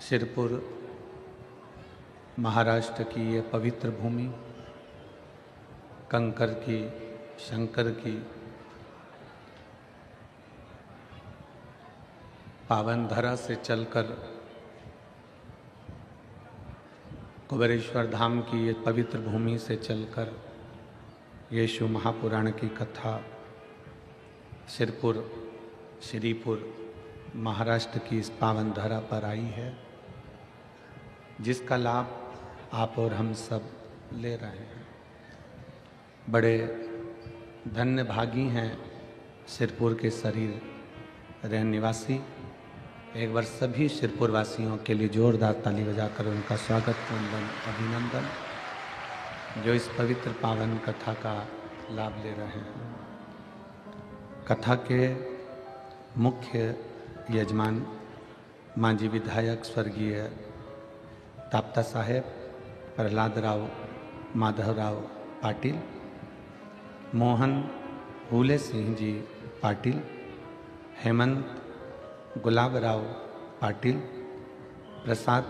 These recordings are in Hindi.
सिरपुर महाराष्ट्र की ये पवित्र भूमि, कंकर की, शंकर की पावन धरा से चलकर कुबेरेश्वर धाम की ये पवित्र भूमि से चलकर यीशु महापुराण की कथा सिरपुर श्रीपुर महाराष्ट्र की इस पावन धरा पर आई है, जिसका लाभ आप और हम सब ले रहे हैं। बड़े धन्य भागी हैं सिरपुर के शरीर रहने निवासी। एक बार सभी सिरपुर वासियों के लिए जोरदार ताली बजाकर उनका स्वागत, वंदन, अभिनंदन, जो इस पवित्र पावन कथा का लाभ ले रहे हैं। कथा के मुख्य यजमान मांझी विधायक स्वर्गीय ताप्ता साहेब प्रहलाद राव माधवराव पाटिल, मोहन फूले सिंह जी पाटिल, हेमंत गुलाबराव पाटिल, प्रसाद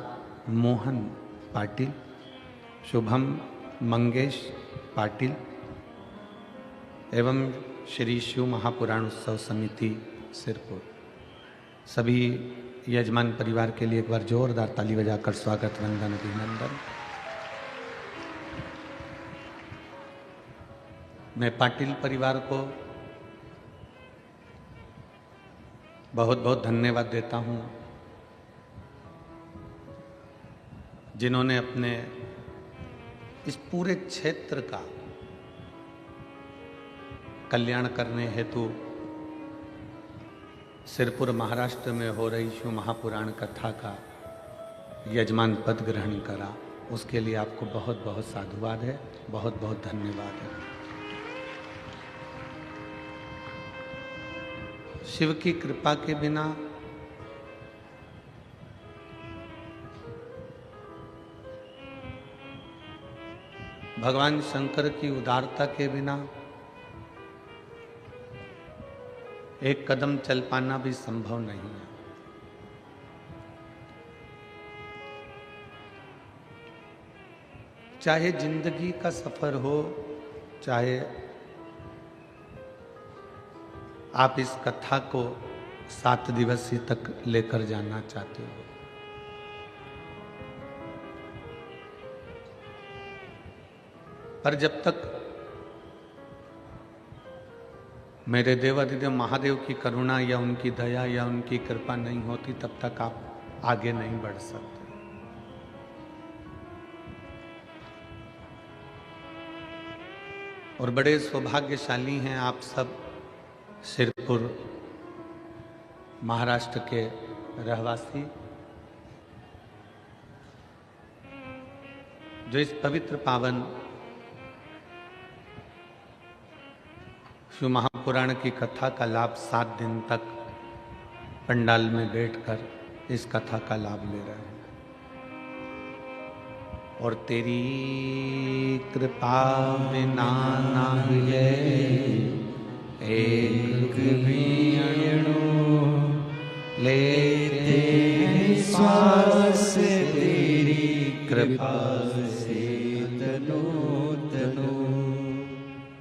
मोहन पाटिल, शुभम मंगेश पाटिल एवं श्री शिव महापुराण उत्सव समिति सिरपुर, सभी यजमान परिवार के लिए एक बार जोरदार ताली बजाकर स्वागत, वंदन, अभिनंदन। मैं पाटिल परिवार को बहुत बहुत धन्यवाद देता हूं, जिन्होंने अपने इस पूरे क्षेत्र का कल्याण करने हेतु सिरपुर महाराष्ट्र में हो रही शिव महापुराण कथा का यजमान पद ग्रहण करा। उसके लिए आपको बहुत बहुत साधुवाद है, बहुत बहुत धन्यवाद है। शिव की कृपा के बिना भगवान शंकर की उदारता के बिना एक कदम चल पाना भी संभव नहीं है। चाहे जिंदगी का सफर हो, चाहे आप इस कथा को 7 दिवसीय तक लेकर जाना चाहते हो, पर जब तक मेरे देवाधिदेव महादेव की करुणा या उनकी दया या उनकी कृपा नहीं होती, तब तक आप आगे नहीं बढ़ सकते। और बड़े सौभाग्यशाली हैं आप सब सिरपुर महाराष्ट्र के रहवासी, जो इस पवित्र पावन शिव महापुराण की कथा का लाभ 7 दिन तक पंडाल में बैठकर इस कथा का लाभ ले रहे हैं। और तेरी कृपा बिना ना हिले एक भी अणु, लेते हैं श्वास तेरी कृपा से तनो तनो।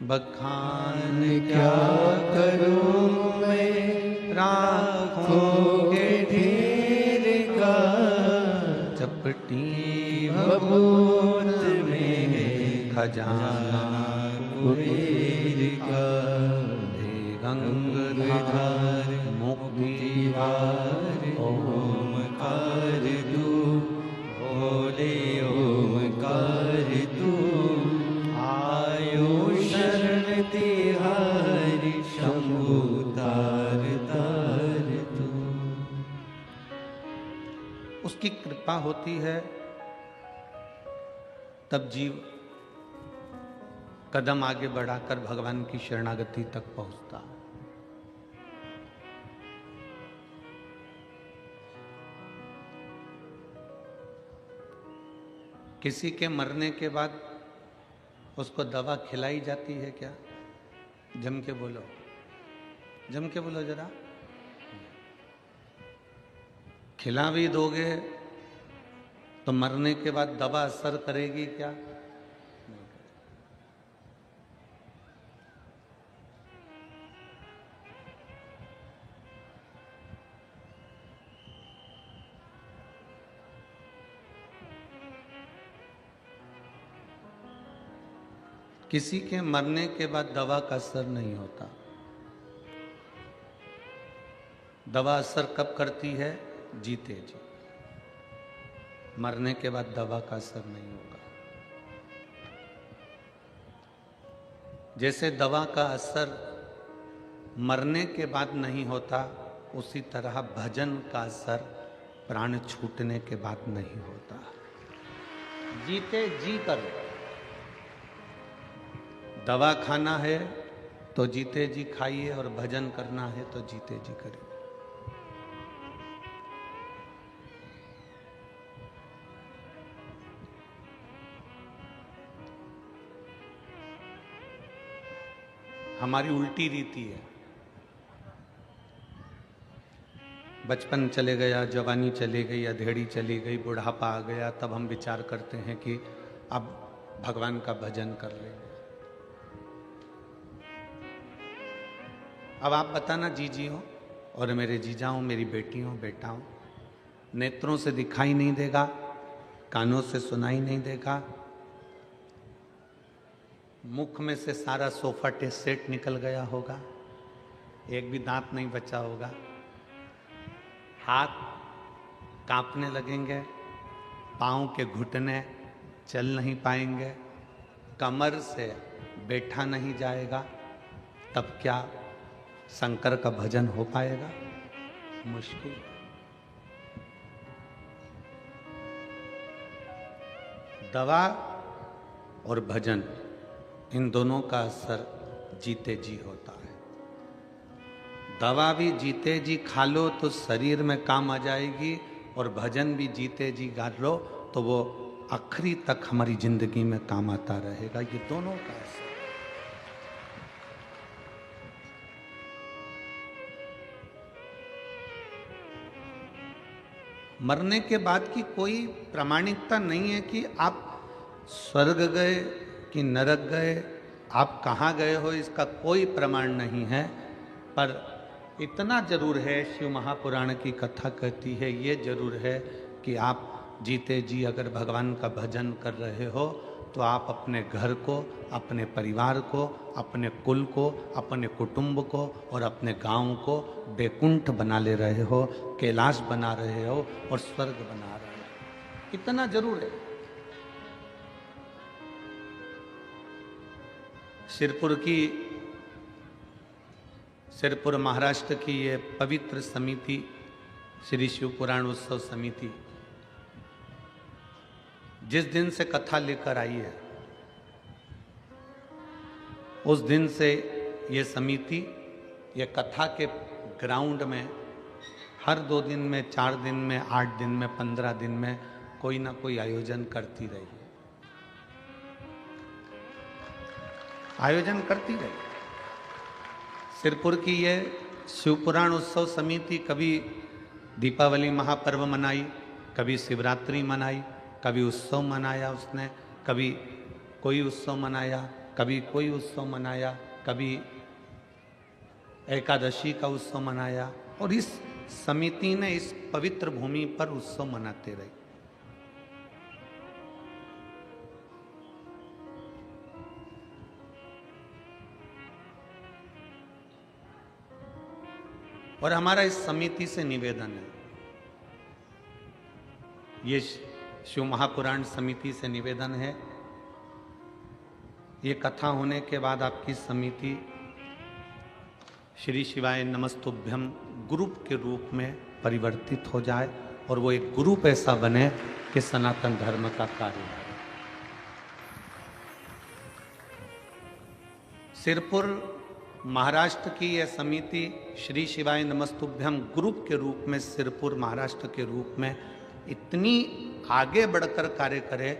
बखान क्या करूं मैं राखोगे ढेर का, चपटी बबूत में खजाना कुबेर का। हे गंगाधर मुक्तिवार ओमकार तू, भोले ओमकार तू। तिहारी शंभु तार तार तू। उसकी कृपा होती है तब जीव कदम आगे बढ़ाकर भगवान की शरणागति तक पहुंचता। किसी के मरने के बाद उसको दवा खिलाई जाती है क्या? जम के बोलो, जम के बोलो जरा। खिला भी दोगे तो मरने के बाद दवा असर करेगी क्या? नहीं करेगी। किसी के मरने के बाद दवा का असर नहीं होता। दवा असर कब करती है? जीते जी। मरने के बाद दवा का असर नहीं होगा। जैसे दवा का असर मरने के बाद नहीं होता, उसी तरह भजन का असर प्राण छूटने के बाद नहीं होता। जीते जी करो। दवा खाना है तो जीते जी खाइए, और भजन करना है तो जीते जी करिए। हमारी उल्टी रीति है। बचपन चले गया, जवानी चली गई, अधेड़ी चली गई, बुढ़ापा आ गया, तब हम विचार करते हैं कि अब भगवान का भजन कर लेंगे। अब आप बताना, जीजी हो और मेरे जीजा हो, मेरी बेटी हो, बेटा हो, नेत्रों से दिखाई नहीं देगा, कानों से सुनाई नहीं देगा, मुख में से सारा सोफा सेट निकल गया होगा, एक भी दांत नहीं बचा होगा, हाथ कांपने लगेंगे, पाँव के घुटने चल नहीं पाएंगे, कमर से बैठा नहीं जाएगा, तब क्या शंकर का भजन हो पाएगा? मुश्किल। दवा और भजन, इन दोनों का असर जीते जी होता है। दवा भी जीते जी खा लो तो शरीर में काम आ जाएगी, और भजन भी जीते जी गा लो तो वो आखिरी तक हमारी जिंदगी में काम आता रहेगा। ये दोनों का असर। मरने के बाद की कोई प्रामाणिकता नहीं है कि आप स्वर्ग गए कि नरक गए, आप कहाँ गए हो, इसका कोई प्रमाण नहीं है। पर इतना जरूर है, शिव महापुराण की कथा कहती है, ये जरूर है कि आप जीते जी अगर भगवान का भजन कर रहे हो तो आप अपने घर को, अपने परिवार को, अपने कुल को, अपने कुटुंब को और अपने गांव को बैकुंठ बना ले रहे हो, कैलाश बना रहे हो और स्वर्ग बना रहे हो। इतना जरूर है। सिरपुर महाराष्ट्र की ये पवित्र समिति, श्री शिव पुराण उत्सव समिति, जिस दिन से कथा लेकर आई है, उस दिन से ये समिति, ये कथा के ग्राउंड में हर 2 दिन में, 4 दिन में, 8 दिन में, 15 दिन में कोई ना कोई आयोजन करती रही है। आयोजन करती रही। सिरपुर की ये शिवपुराण उत्सव समिति कभी दीपावली महापर्व मनाई, कभी शिवरात्रि मनाई, कभी उत्सव मनाया उसने, कभी कोई उत्सव मनाया, कभी कोई उत्सव मनाया, कभी एकादशी का उत्सव मनाया, और इस समिति ने इस पवित्र भूमि पर उत्सव मनाते रहे। और हमारा इस समिति से निवेदन है, ये शिव महापुराण समिति से निवेदन है, ये कथा होने के बाद आपकी समिति श्री शिवाय नमस्तुभ्यम ग्रुप के रूप में परिवर्तित हो जाए, और वो एक ग्रुप ऐसा बने कि सनातन धर्म का कार्य करे। सिरपुर महाराष्ट्र की यह समिति श्री शिवाय नमस्तुभ्यम ग्रुप के रूप में सिरपुर महाराष्ट्र के रूप में इतनी आगे बढ़कर कार्य करे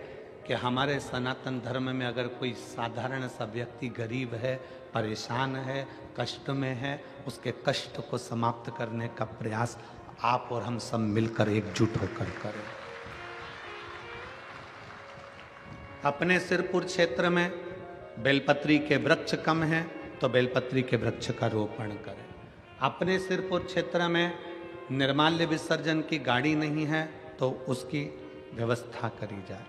कि हमारे सनातन धर्म में अगर कोई साधारण सा व्यक्ति गरीब है, परेशान है, कष्ट में है, उसके कष्ट को समाप्त करने का प्रयास आप और हम सब मिलकर एकजुट होकर करें। अपने सिरपुर क्षेत्र में बेलपत्री के वृक्ष कम हैं तो बेलपत्री के वृक्ष का रोपण करें। अपने सिरपुर क्षेत्र में निर्माल्य विसर्जन की गाड़ी नहीं है तो उसकी व्यवस्था करी जाए।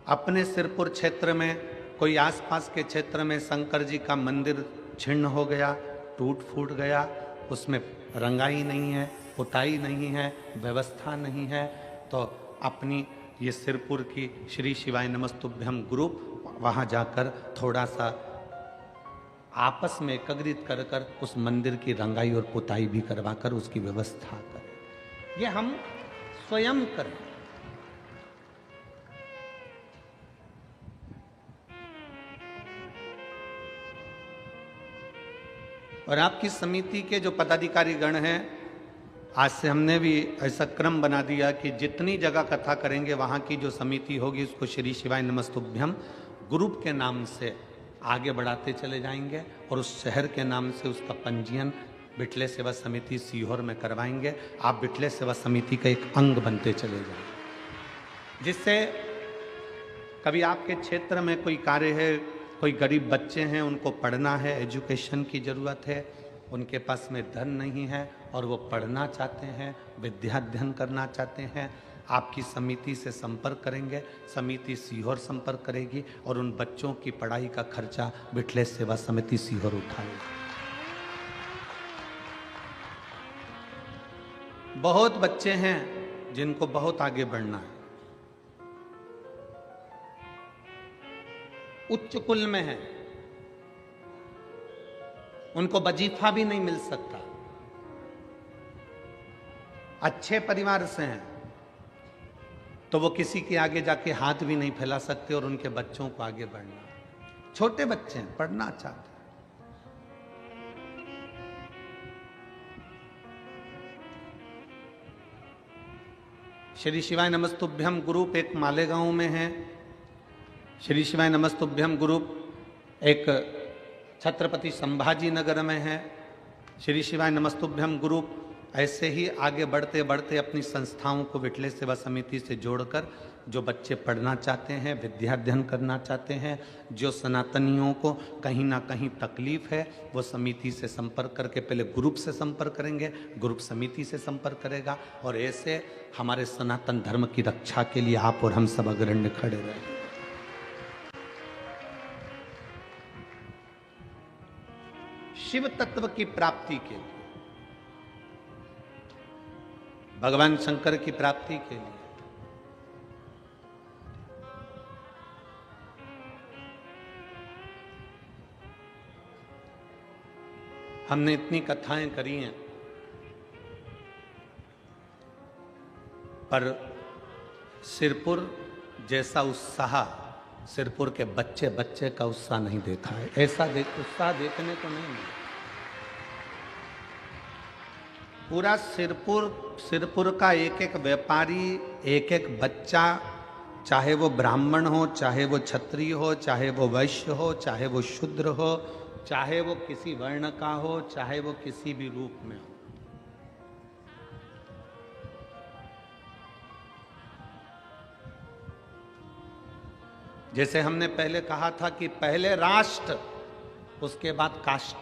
अपने सिरपुर क्षेत्र में कोई आसपास के क्षेत्र में शंकर जी का मंदिर छिन्न हो गया, टूट फूट गया, उसमें रंगाई नहीं है, पुताई नहीं है, व्यवस्था नहीं है, तो अपनी ये सिरपुर की श्री शिवाय नमस्तुभ्यम ग्रुप वहाँ जाकर थोड़ा सा आपस में एकत्रित कर कर उस मंदिर की रंगाई और पुताई भी करवाकर उसकी व्यवस्था करें। ये हम स्वयं करें। और आपकी समिति के जो पदाधिकारी गण हैं, आज से हमने भी ऐसा क्रम बना दिया कि जितनी जगह कथा करेंगे वहाँ की जो समिति होगी उसको श्री शिवाय नमस्तुभ्यम ग्रुप के नाम से आगे बढ़ाते चले जाएंगे और उस शहर के नाम से उसका पंजीयन बिटले सेवा समिति सीहोर में करवाएंगे। आप बिटले सेवा समिति का एक अंग बनते चले जाएंगे, जिससे कभी आपके क्षेत्र में कोई कार्य है, कोई गरीब बच्चे हैं, उनको पढ़ना है, एजुकेशन की ज़रूरत है, उनके पास में धन नहीं है और वो पढ़ना चाहते हैं, विद्याध्ययन करना चाहते हैं, आपकी समिति से संपर्क करेंगे, समिति सीहोर संपर्क करेगी और उन बच्चों की पढ़ाई का खर्चा बिटले सेवा समिति सीहोर उठाएगी। बहुत बच्चे हैं जिनको बहुत आगे बढ़ना है, उच्च कुल में है, उनको वजीफा भी नहीं मिल सकता, अच्छे परिवार से हैं तो वो किसी के आगे जाके हाथ भी नहीं फैला सकते और उनके बच्चों को आगे बढ़ना, छोटे बच्चे हैं, पढ़ना चाहते हैं। श्री शिवाय नमस्तुभ्यम ग्रुप एक मालेगांव में है, श्री शिवाय नमस्तुभ्यम ग्रुप एक छत्रपति संभाजी नगर में है, श्री शिवाय नमस्तुभ्यम ग्रुप ऐसे ही आगे बढ़ते बढ़ते अपनी संस्थाओं को बिटले सेवा समिति से जोड़कर जो बच्चे पढ़ना चाहते हैं, विद्याध्ययन करना चाहते हैं, जो सनातनियों को कहीं ना कहीं तकलीफ है, वो समिति से संपर्क करके पहले ग्रुप से संपर्क करेंगे, ग्रुप समिति से संपर्क करेगा और ऐसे हमारे सनातन धर्म की रक्षा के लिए आप और हम सब अग्रण्य खड़े रहेंगे। शिव तत्व की प्राप्ति के लिए, भगवान शंकर की प्राप्ति के लिए हमने इतनी कथाएं करी हैं, पर सिरपुर जैसा उत्साह सिरपुर के बच्चे बच्चे का उत्साह नहीं देखा है। ऐसा उत्साह देखने को नहीं मिला। पूरा सिरपुर का एक एक व्यापारी, एक एक बच्चा, चाहे वो ब्राह्मण हो, चाहे वो क्षत्रिय हो, चाहे वो वैश्य हो, चाहे वो शूद्र हो, चाहे वो किसी वर्ण का हो, चाहे वो किसी भी रूप में हो, जैसे हमने पहले कहा था कि पहले राष्ट्र उसके बाद कास्ट।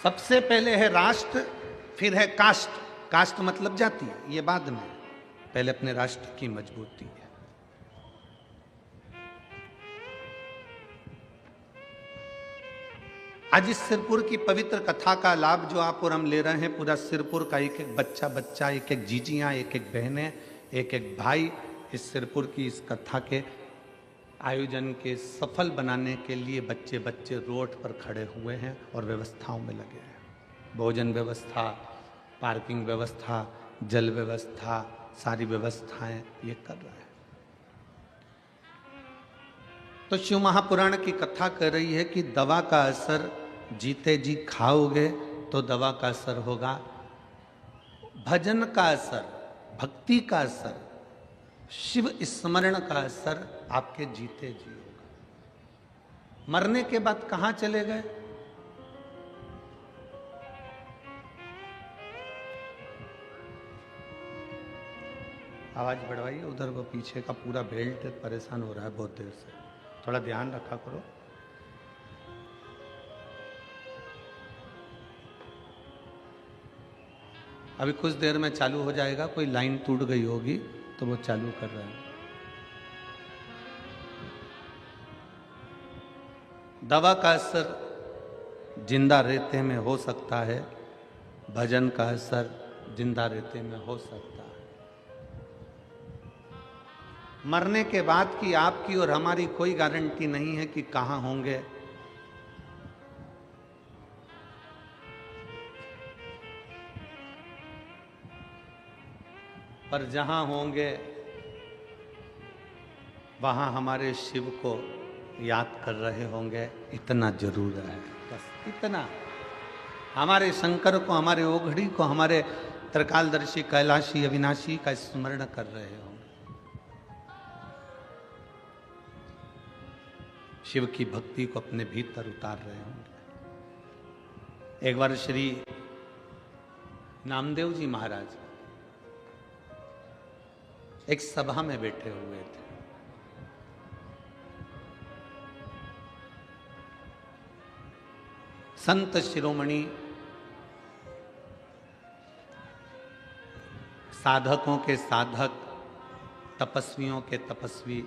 सबसे पहले है राष्ट्र, फिर है कास्ट। कास्ट मतलब जाति, ये बाद में, पहले अपने राष्ट्र की मजबूती है। आज इस सिरपुर की पवित्र कथा का लाभ जो आप और हम ले रहे हैं, पूरा सिरपुर का एक एक बच्चा, एक एक जीजियां, एक एक बहनें, एक एक भाई इस सिरपुर की इस कथा के आयोजन के सफल बनाने के लिए बच्चे बच्चे रोड पर खड़े हुए हैं और व्यवस्थाओं में लगे हैं। भोजन व्यवस्था, पार्किंग व्यवस्था, जल व्यवस्था, सारी व्यवस्थाएं ये कर रहे हैं। तो शिव महापुराण की कथा कर रही है कि दवा का असर जीते जी खाओगे तो दवा का असर होगा, भजन का असर, भक्ति का असर, शिव स्मरण का असर आपके जीते जी होगा। मरने के बाद कहां चले गए? आवाज़ बढ़वाइए, उधर वो पीछे का पूरा बेल्ट परेशान हो रहा है बहुत देर से, थोड़ा ध्यान रखा करो। अभी कुछ देर में चालू हो जाएगा, कोई लाइन टूट गई होगी तो वो चालू कर रहे हैं। दवा का असर जिंदा रेते में हो सकता है, भजन का असर जिंदा रेते में हो सकता है। मरने के बाद की आपकी और हमारी कोई गारंटी नहीं है कि कहां होंगे। पर जहां होंगे वहां हमारे शिव को याद कर रहे होंगे, इतना जरूर है, बस इतना। हमारे शंकर को, हमारे ओघड़ी को, हमारे त्रिकालदर्शी कैलाशी अविनाशी का स्मरण कर रहे होंगे। शिव की भक्ति को अपने भीतर उतार रहे होंगे। एक बार श्री नामदेव जी महाराज एक सभा में बैठे हुए थे। संत शिरोमणि, साधकों के साधक, तपस्वियों के तपस्वी,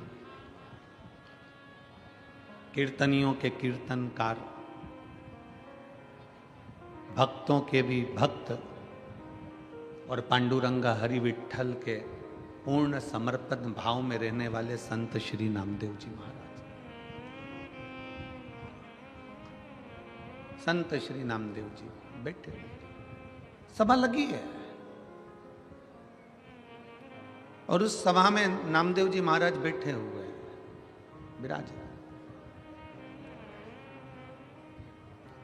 कीर्तनियों के कीर्तनकार, भक्तों के भी भक्त और पांडुरंगा हरि विठ्ठल के पूर्ण समर्पण भाव में रहने वाले संत श्री नामदेव जी महाराज। संत श्री नामदेव जी बैठे, सभा लगी है और उस सभा में नामदेव जी महाराज बैठे हुए हैं, विराज।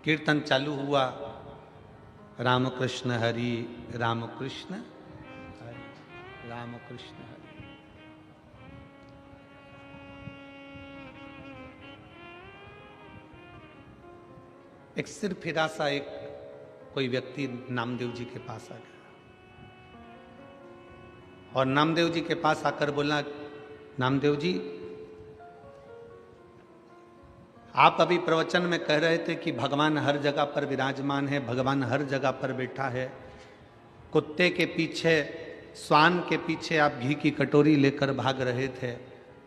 कीर्तन चालू हुआ, रामकृष्ण हरि, रामकृष्ण हरि, रामकृष्ण हरि। एक सिर फिरा सा एक कोई व्यक्ति नामदेव जी के पास आ गया और नामदेव जी के पास आकर बोला, नामदेव जी, आप अभी प्रवचन में कह रहे थे कि भगवान हर जगह पर विराजमान है, भगवान हर जगह पर बैठा है। कुत्ते के पीछे, स्वान के पीछे आप घी की कटोरी लेकर भाग रहे थे,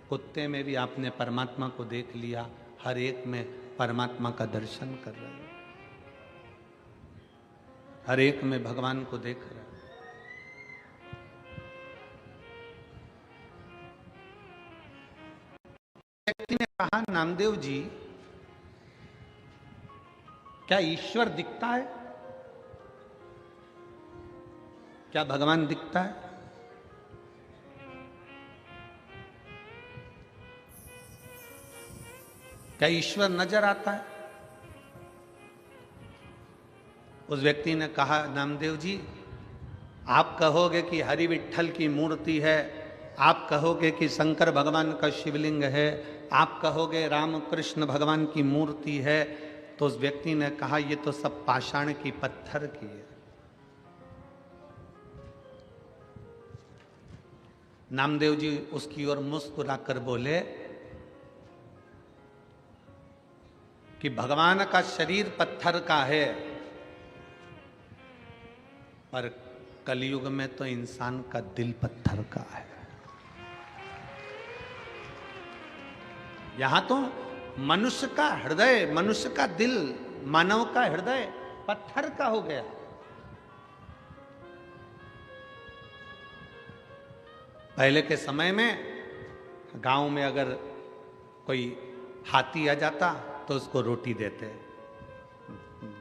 कुत्ते में भी आपने परमात्मा को देख लिया, हर एक में परमात्मा का दर्शन कर रहे हो, हर एक में भगवान को देख रहे हो। व्यक्ति ने कहा, नामदेव जी, क्या ईश्वर दिखता है? क्या भगवान दिखता है? क्या ईश्वर नजर आता है? उस व्यक्ति ने कहा, नामदेव जी, आप कहोगे कि हरि विठ्ठल की मूर्ति है, आप कहोगे कि शंकर भगवान का शिवलिंग है, आप कहोगे रामकृष्ण भगवान की मूर्ति है, तो उस व्यक्ति ने कहा, ये तो सब पाषाण की, पत्थर की है। नामदेव जी उसकी ओर मुस्कुराकर बोले कि भगवान का शरीर पत्थर का है, पर कलयुग में तो इंसान का दिल पत्थर का है। यहां तो मनुष्य का हृदय, मनुष्य का दिल, मानव का हृदय पत्थर का हो गया। पहले के समय में गांव में अगर कोई हाथी आ जाता तो उसको रोटी देते,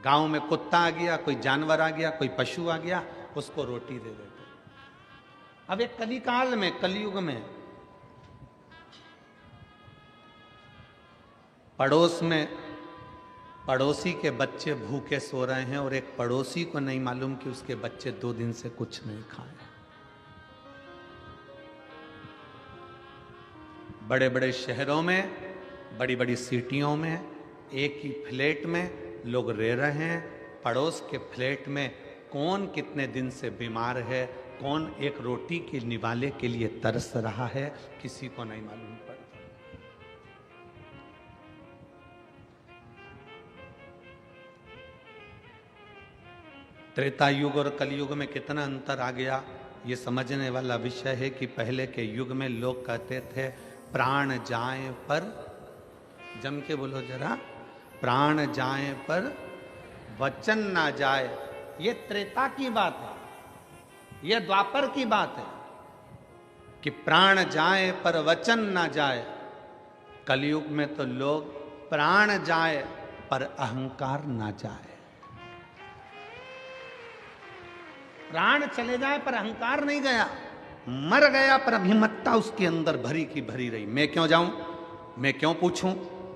गांव में कुत्ता आ गया, कोई जानवर आ गया, कोई पशु आ गया, उसको रोटी दे देते। अब एक कलिकाल में, कलयुग में, पड़ोस में पड़ोसी के बच्चे भूखे सो रहे हैं और एक पड़ोसी को नहीं मालूम कि उसके बच्चे 2 दिन से कुछ नहीं खाए। बड़े बड़े शहरों में, बड़ी बड़ी सिटियों में एक ही फ्लैट में लोग रह रहे हैं, पड़ोस के फ्लैट में कौन कितने दिन से बीमार है कौन एक रोटी के निवाले के लिए तरस रहा है, किसी को नहीं मालूम पड़ता। त्रेता युग और कलयुग में कितना अंतर आ गया, ये समझने वाला विषय है कि पहले के युग में लोग कहते थे प्राण जाए पर, जम के बोलो जरा, प्राण जाए पर वचन ना जाए। ये त्रेता की बात है, ये द्वापर की बात है कि प्राण जाए पर वचन ना जाए। कलयुग में तो लोग प्राण जाए पर अहंकार ना जाए। प्राण चले जाए पर अहंकार नहीं गया, मर गया पर अभिमत्ता उसके अंदर भरी की भरी रही। मैं क्यों जाऊं, मैं क्यों पूछूं,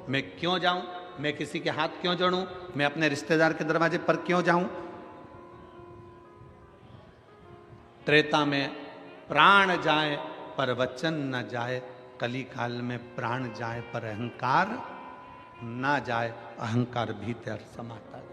मैं क्यों जाऊं, मैं किसी के हाथ क्यों जोड़ूं, मैं अपने रिश्तेदार के दरवाजे पर क्यों जाऊं। त्रेता में प्राण जाए पर वचन न जाए, कली काल में प्राण जाए पर अहंकार ना जाए, अहंकार भीतर समाता जाए।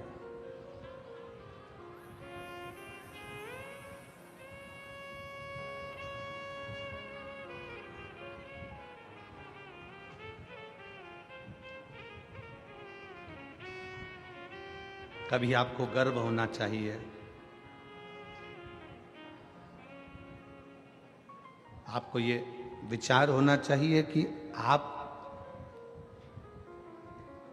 कभी आपको गर्व होना चाहिए, आपको ये विचार होना चाहिए कि आप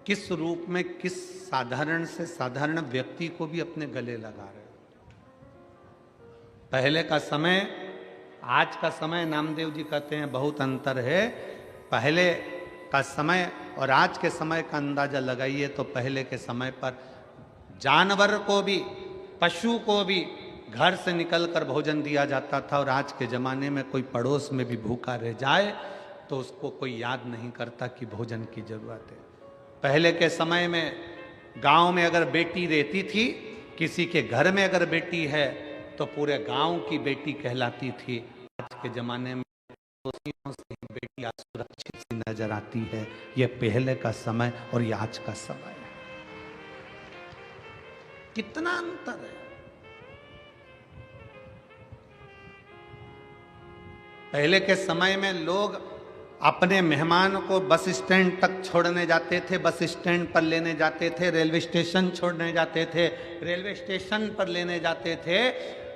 किस रूप में किस साधारण से साधारण व्यक्ति को भी अपने गले लगा रहे हो। पहले का समय आज का समय, नामदेव जी कहते हैं बहुत अंतर है। पहले का समय और आज के समय का अंदाजा लगाइए तो पहले के समय पर जानवर को भी, पशु को भी घर से निकलकर भोजन दिया जाता था, और आज के ज़माने में कोई पड़ोस में भी भूखा रह जाए तो उसको कोई याद नहीं करता कि भोजन की ज़रूरत है। पहले के समय में गांव में अगर बेटी रहती थी, किसी के घर में अगर बेटी है तो पूरे गांव की बेटी कहलाती थी। आज के ज़माने में से बेटी असुरक्षित सी नजर आती है। यह पहले का समय और ये आज का समय है, कितना अंतर है। पहले के समय में लोग अपने मेहमान को बस स्टैंड तक छोड़ने जाते थे, बस स्टैंड पर लेने जाते थे, रेलवे स्टेशन छोड़ने जाते थे, रेलवे स्टेशन पर लेने जाते थे,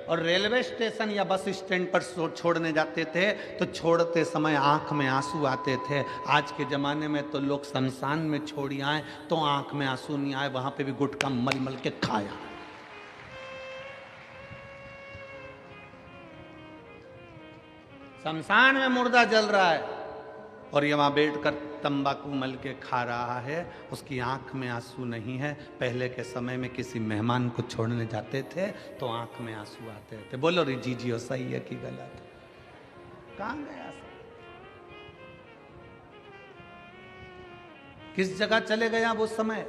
और रेलवे स्टेशन या बस स्टैंड पर छोड़ने जाते थे तो छोड़ते समय आंख में आंसू आते थे। आज के ज़माने में तो लोग शमशान में छोड़ी आए तो आंख में आंसू नहीं आए, वहां पे भी गुटखा मल मल के खाया। शमशान में मुर्दा जल रहा है और ये वहां बैठकर तंबाकू मल के खा रहा है, उसकी आंख में आंसू नहीं है। पहले के समय में किसी मेहमान को छोड़ने जाते थे तो आंख में आंसू आते थे। बोलो रे जीजियो, सही है कि गलत? कहां गया सब? किस जगह चले गया वो समय?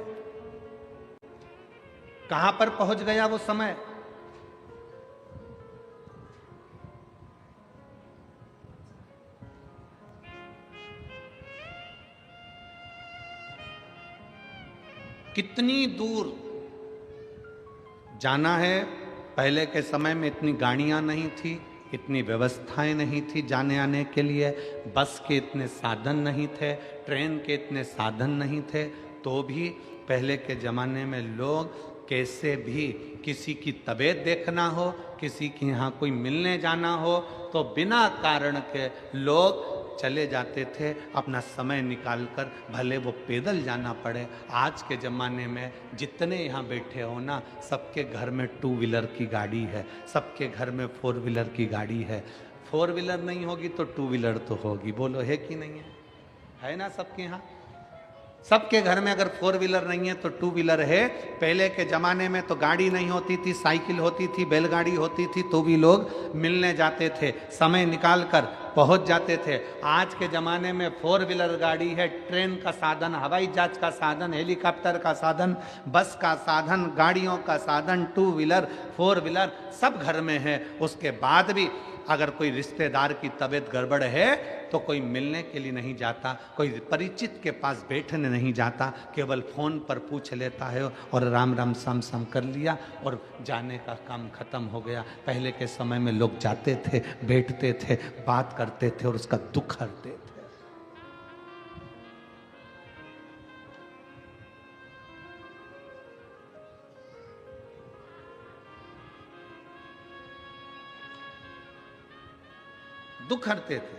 कहां पर पहुंच गया वो समय? कितनी दूर जाना है। पहले के समय में इतनी गाड़ियां नहीं थी, इतनी व्यवस्थाएं नहीं थी जाने आने के लिए, बस के इतने साधन नहीं थे, ट्रेन के इतने साधन नहीं थे, तो भी पहले के ज़माने में लोग कैसे भी किसी की तबीयत देखना हो, किसी के यहाँ कोई मिलने जाना हो तो बिना कारण के लोग चले जाते थे, अपना समय निकालकर, भले वो पैदल जाना पड़े। आज के ज़माने में जितने यहाँ बैठे हो ना, सबके घर में 2 व्हीलर की गाड़ी है, सबके घर में 4 व्हीलर की गाड़ी है। 4 व्हीलर नहीं होगी तो 2 व्हीलर तो होगी, बोलो है कि नहीं है ना सबके यहाँ? सबके घर में अगर 4 व्हीलर नहीं है तो 2 व्हीलर है। पहले के ज़माने में तो गाड़ी नहीं होती थी, साइकिल होती थी, बैलगाड़ी होती थी, तो भी लोग मिलने जाते थे समय निकालकर। पहुंच जाते थे। आज के ज़माने में 4 व्हीलर गाड़ी है, ट्रेन का साधन, हवाई जहाज का साधन, हेलीकॉप्टर का साधन, बस का साधन, गाड़ियों का साधन, 2 व्हीलर 4 व्हीलर सब घर में है। उसके बाद भी अगर कोई रिश्तेदार की तबीयत गड़बड़ है तो कोई मिलने के लिए नहीं जाता, कोई परिचित के पास बैठने नहीं जाता, केवल फोन पर पूछ लेता है और राम राम साम साम कर लिया और जाने का काम खत्म हो गया। पहले के समय में लोग जाते थे, बैठते थे, बात करते थे और उसका दुख हरते थे। दुख हरते थे।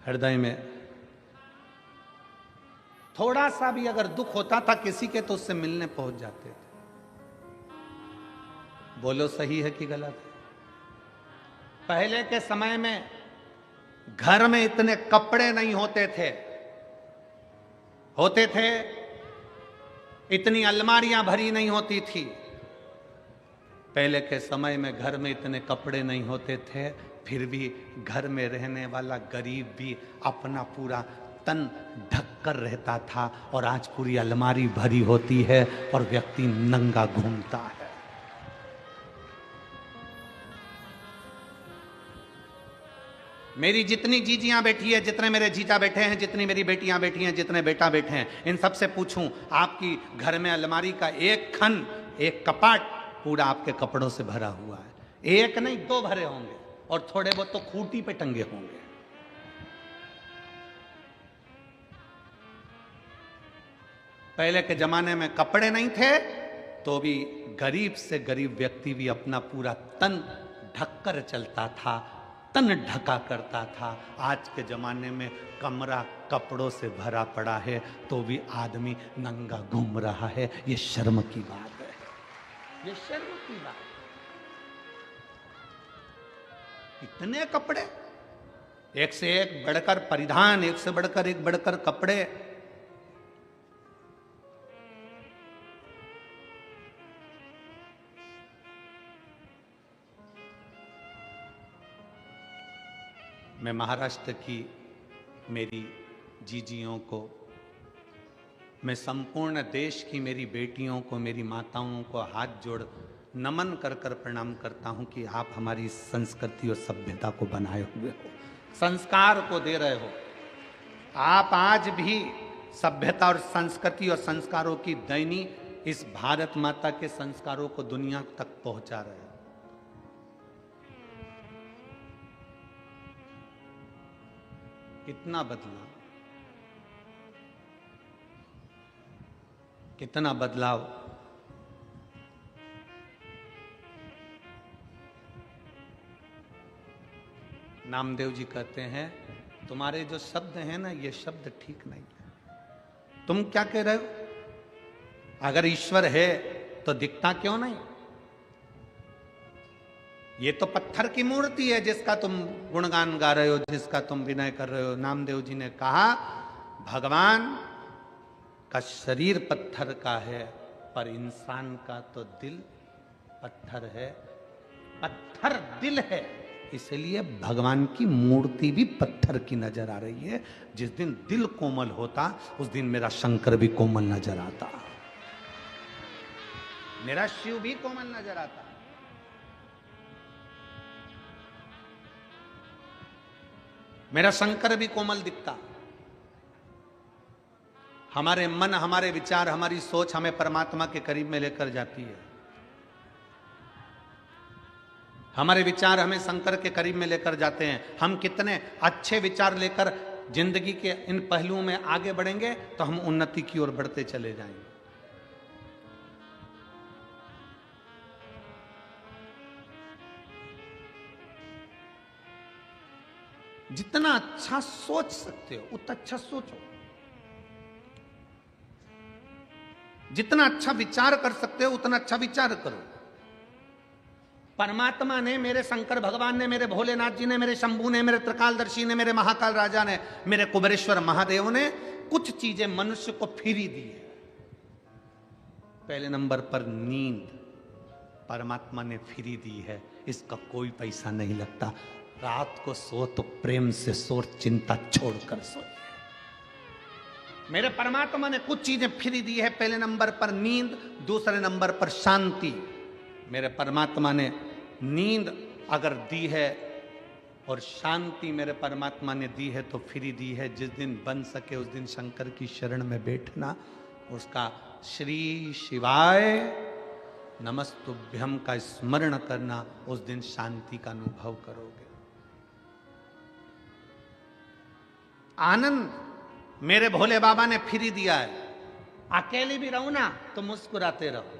हृदय में थोड़ा सा भी अगर दुख होता था किसी के तो उससे मिलने पहुंच जाते थे। बोलो सही है कि गलत है? पहले के समय में घर में इतने कपड़े नहीं होते थे, होते थे इतनी अलमारियां भरी नहीं होती थी। पहले के समय में घर में इतने कपड़े नहीं होते थे, फिर भी घर में रहने वाला गरीब भी अपना पूरा तन ढककर रहता था। और आज पूरी अलमारी भरी होती है और व्यक्ति नंगा घूमता है। मेरी जितनी जीजियां बैठी है, जितने मेरे जीजा बैठे हैं, जितनी मेरी बेटियां बैठी हैं, जितने बेटा बैठे हैं, इन सबसे पूछूं आपकी घर में अलमारी का एक खन, एक कपाट पूरा आपके कपड़ों से भरा हुआ है? एक नहीं 2 भरे होंगे और थोड़े बहुत तो खूंटी पे टंगे होंगे। पहले के जमाने में कपड़े नहीं थे तो भी गरीब से गरीब व्यक्ति भी अपना पूरा तन ढककर चलता था, तन ढका करता था। आज के जमाने में कमरा कपड़ों से भरा पड़ा है तो भी आदमी नंगा घूम रहा है। ये शर्म की बात है, ये शर्म की बात। इतने कपड़े, एक से एक बढ़कर परिधान, एक से बढ़कर एक बढ़कर कपड़े। मैं महाराष्ट्र की मेरी जीजियों को, मैं संपूर्ण देश की मेरी बेटियों को, मेरी माताओं को हाथ जोड़ नमन कर कर प्रणाम करता हूं कि आप हमारी संस्कृति और सभ्यता को बनाए हुए हो, संस्कार को दे रहे हो। आप आज भी सभ्यता और संस्कृति और संस्कारों की दैनी इस भारत माता के संस्कारों को दुनिया तक पहुंचा रहे हो। कितना बदलाव, कितना बदलाव। नामदेव जी कहते हैं तुम्हारे जो शब्द हैं ना, ये शब्द ठीक नहीं है। तुम क्या कह रहे हो? अगर ईश्वर है तो दिखता क्यों नहीं? ये तो पत्थर की मूर्ति है जिसका तुम गुणगान गा रहे हो, जिसका तुम विनय कर रहे हो। नामदेव जी ने कहा भगवान का शरीर पत्थर का है पर इंसान का तो दिल पत्थर है। पत्थर दिल है, इसलिए भगवान की मूर्ति भी पत्थर की नजर आ रही है। जिस दिन दिल कोमल होता उस दिन मेरा शंकर भी कोमल नजर आता, मेरा शिव भी कोमल नजर आता। मेरा शंकर भी कोमल दिखता। हमारे मन, हमारे विचार, हमारी सोच हमें परमात्मा के करीब में लेकर जाती है। हमारे विचार हमें शंकर के करीब में लेकर जाते हैं। हम कितने अच्छे विचार लेकर जिंदगी के इन पहलुओं में आगे बढ़ेंगे तो हम उन्नति की ओर बढ़ते चले जाएंगे। जितना अच्छा सोच सकते हो उतना अच्छा सोचो, जितना अच्छा विचार कर सकते हो उतना अच्छा विचार करो। परमात्मा ने, मेरे शंकर भगवान ने, मेरे भोलेनाथ जी ने, मेरे शंभू ने, मेरे त्रिकालदर्शी ने, मेरे महाकाल राजा ने, मेरे कुबेरेश्वर महादेव ने कुछ चीजें मनुष्य को फ्री दी है। पहले नंबर पर नींद। परमात्मा ने फ्री दी है, इसका कोई पैसा नहीं लगता। रात को सो तो प्रेम से सो, चिंता छोड़कर सो। मेरे परमात्मा ने कुछ चीजें फ्री दी है। पहले नंबर पर नींद, दूसरे नंबर पर शांति। मेरे परमात्मा ने नींद अगर दी है और शांति मेरे परमात्मा ने दी है तो फ्री दी है। जिस दिन बन सके उस दिन शंकर की शरण में बैठना, उसका श्री शिवाय नमस्तुभ्यम का स्मरण करना, उस दिन शांति का अनुभव करोगे। आनंद मेरे भोले बाबा ने फ्री दिया है। अकेले भी रहो ना तो मुस्कुराते रहो।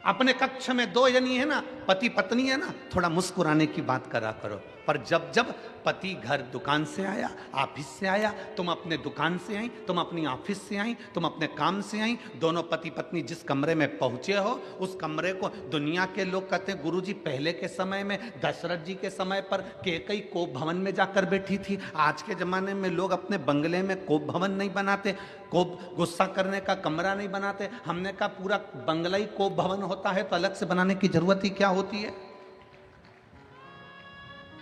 अपने कक्ष में दो जनी है ना, पति पत्नी है ना, थोड़ा मुस्कुराने की बात करा करो। पर जब जब पति घर दुकान से आया, ऑफिस से आया, तुम अपने दुकान से आई, तुम अपनी ऑफिस से आई, तुम अपने काम से आई, दोनों पति पत्नी जिस कमरे में पहुंचे हो उस कमरे को दुनिया के लोग कहते हैं गुरुजी पहले के समय में दशरथ जी के समय पर कैकेयी कोप भवन में जाकर बैठी थी। आज के जमाने में लोग अपने बंगले में कोप भवन नहीं बनाते, कोप गुस्सा करने का कमरा नहीं बनाते। हमने कहा पूरा बंगला ही कोप भवन होता है तो अलग से बनाने की जरूरत ही क्या होती है?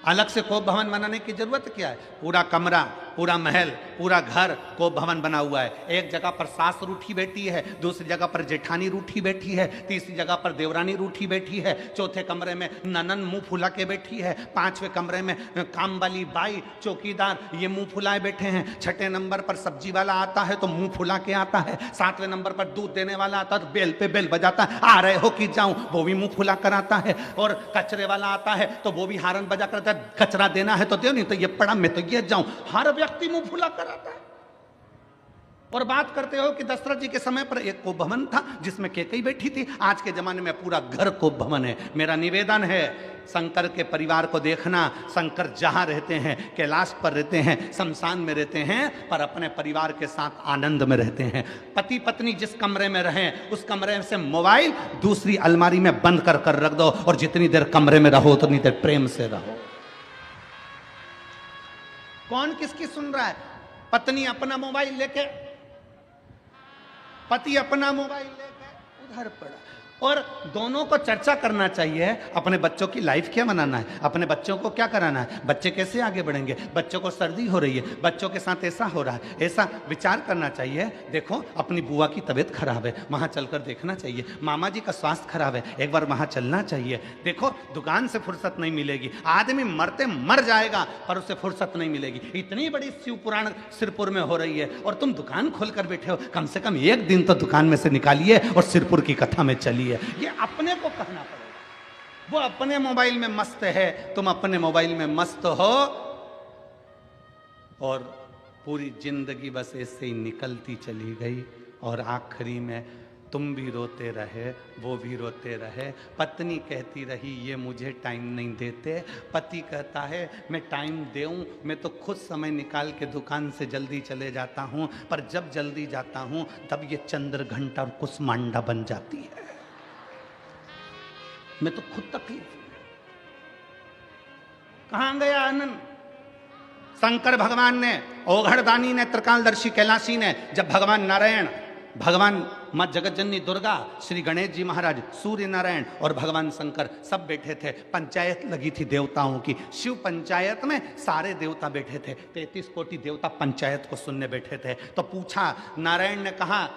अलग से कोप भवन बनाने की जरूरत क्या है? पूरा कमरा, पूरा महल, पूरा घर कोप भवन बना हुआ है। एक जगह पर सास रूठी बैठी है, दूसरी जगह पर जेठानी रूठी बैठी है, तीसरी जगह पर देवरानी रूठी बैठी है, चौथे कमरे में ननन मुंह फुला के बैठी है, पांचवें कमरे में काम वाली बाई चौकीदार ये मुंह फुलाए बैठे हैं, छठे नंबर पर सब्जी वाला आता है तो मुंह फुला के आता है, सातवें नंबर पर दूध देने वाला आता है तो बेल पे बेल बजाता है, आ रहे हो कि जाऊं, वो भी मुंह फुला कर आता है, और कचरे वाला आता है तो वो भी हारन बजा कर, कचरा देना है तो दो, नहीं तो ये पड़ा मैं तो ये जाऊं। हर व्यक्ति मुंह फुला कर आता है। और बात करते हो कि दशरथ जी के समय पर एक कोप भवन था जिसमें कैकेयी बैठी थी। आज के जमाने में पूरा घर कोप भवन है। मेरा निवेदन है शंकर के परिवार को देखना। शंकर जहां रहते हैं, कैलाश पर रहते हैं, शमशान में रहते हैं, पर अपने परिवार के साथ आनंद में रहते हैं। पति पत्नी जिस कमरे में रहें उस कमरे से मोबाइल दूसरी अलमारी में बंद कर कर रख दो, और जितनी देर कमरे में रहो उतनी देर प्रेम से रहो। कौन किसकी सुन रहा है? पत्नी अपना मोबाइल लेके, पति अपना मोबाइल लेके उधर पड़ा। और दोनों को चर्चा करना चाहिए अपने बच्चों की लाइफ क्या बनाना है, अपने बच्चों को क्या कराना है, बच्चे कैसे आगे बढ़ेंगे, बच्चों को सर्दी हो रही है, बच्चों के साथ ऐसा हो रहा है, ऐसा विचार करना चाहिए। देखो अपनी बुआ की तबीयत खराब है, वहां चलकर देखना चाहिए। मामा जी का स्वास्थ्य खराब है, एक बार वहां चलना चाहिए। देखो दुकान से फुर्सत नहीं मिलेगी, आदमी मरते मर जाएगा पर उसे फुर्सत नहीं मिलेगी। इतनी बड़ी शिव पुराण सिरपुर में हो रही है और तुम दुकान खोलकर बैठे हो। कम से कम एक दिन तो दुकान में से निकालिए और सिरपुर की कथा में चलिए। ये अपने को कहना पड़ेगा। वो अपने मोबाइल में मस्त है, तुम अपने मोबाइल में मस्त हो, और पूरी जिंदगी बस ऐसे ही निकलती चली गई। और आखिरी में तुम भी रोते रहे, वो भी रोते रहे। पत्नी कहती रही ये मुझे टाइम नहीं देते, पति कहता है मैं टाइम दूं, मैं तो खुद समय निकाल के दुकान से जल्दी चले जाता हूं, पर जब जल्दी जाता हूं तब ये चंद्र घंटा और कुसमांडा बन जाती है। मैं तो खुद तकलीफ। कहां गया आनंद? शंकर भगवान ने, ओघड़दानी ने, त्रिकालदर्शी कैलाशी ने, जब भगवान नारायण, भगवान मां जगतजननी दुर्गा, श्री गणेश जी महाराज, सूर्य नारायण और भगवान शंकर सब बैठे थे। पंचायत लगी थी देवताओं की। शिव पंचायत में सारे देवता बैठे थे। 33 कोटि देवता पंचायत को सुनने बैठे थे। तो पूछा, नारायण ने कहा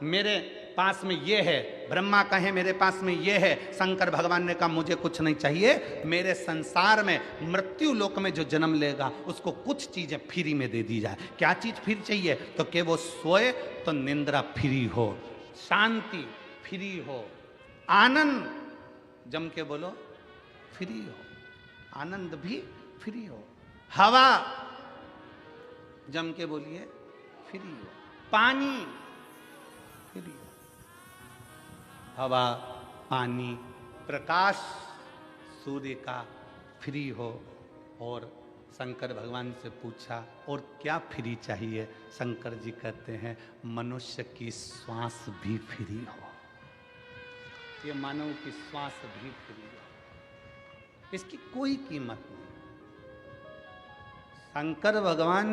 मेरे पास में ये है, ब्रह्मा कहे मेरे पास में ये है, शंकर भगवान ने कहा मुझे कुछ नहीं चाहिए, मेरे संसार में मृत्यु लोक में जो जन्म लेगा उसको कुछ चीजें फ्री में दे दी जाए। क्या चीज फ्री चाहिए? तो कि वो सोए तो निंद्रा फ्री हो, शांति फ्री हो, आनंद जम के बोलो फ्री हो, आनंद भी फ्री हो, हवा जम के बोलिए फ्री हो, पानी फ्री हो, हवा, पानी, प्रकाश सूर्य का फ्री हो। और शंकर भगवान से पूछा और क्या फ्री चाहिए? शंकर जी कहते हैं मनुष्य की श्वास भी फ्री हो, ये मानव की श्वास भी फ्री हो, इसकी कोई कीमत नहीं। शंकर भगवान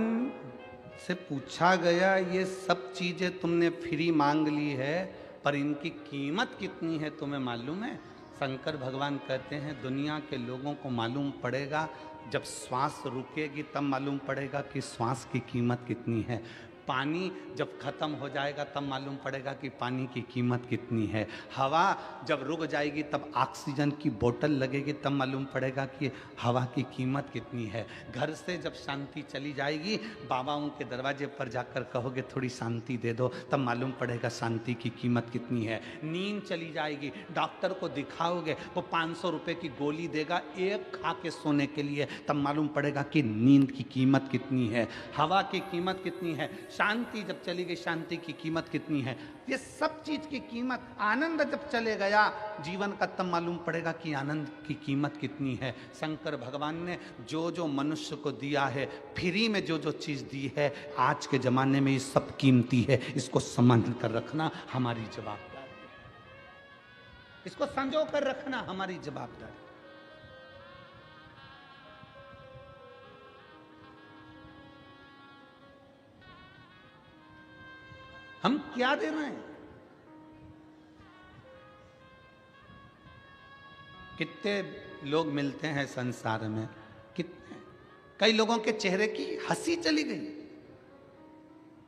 से पूछा गया ये सब चीजें तुमने फ्री मांग ली है, पर इनकी कीमत कितनी है तुम्हें मालूम है? शंकर भगवान कहते हैं दुनिया के लोगों को मालूम पड़ेगा जब श्वास रुकेगी, तब मालूम पड़ेगा कि श्वास की कीमत कितनी है। पानी जब खत्म हो जाएगा तब मालूम पड़ेगा कि पानी की कीमत कितनी है। हवा जब रुक जाएगी तब ऑक्सीजन की बोतल लगेगी, तब मालूम पड़ेगा कि हवा की कीमत कितनी है। घर से जब शांति चली जाएगी, बाबाओं के दरवाजे पर जाकर कहोगे थोड़ी शांति दे दो, तब मालूम पड़ेगा शांति की कीमत कितनी है। नींद चली जाएगी, डॉक्टर को दिखाओगे, वो 500 रुपये की गोली देगा एक खा के सोने के लिए, तब मालूम पड़ेगा कि नींद की कीमत कितनी है, हवा की कीमत कितनी है। शांति जब चली गई, शांति की कीमत कितनी है। ये सब चीज की कीमत, आनंद जब चले गया जीवन का, तब मालूम पड़ेगा कि आनंद की कीमत कितनी है। शंकर भगवान ने जो जो मनुष्य को दिया है, फ्री में जो जो चीज दी है, आज के जमाने में ये सब कीमती है। इसको संभाल कर रखना हमारी जवाबदारी है, इसको संजो कर रखना हमारी जवाबदारी। हम क्या दे रहे हैं? कितने लोग मिलते हैं संसार में, कितने, कई लोगों के चेहरे की हंसी चली गई,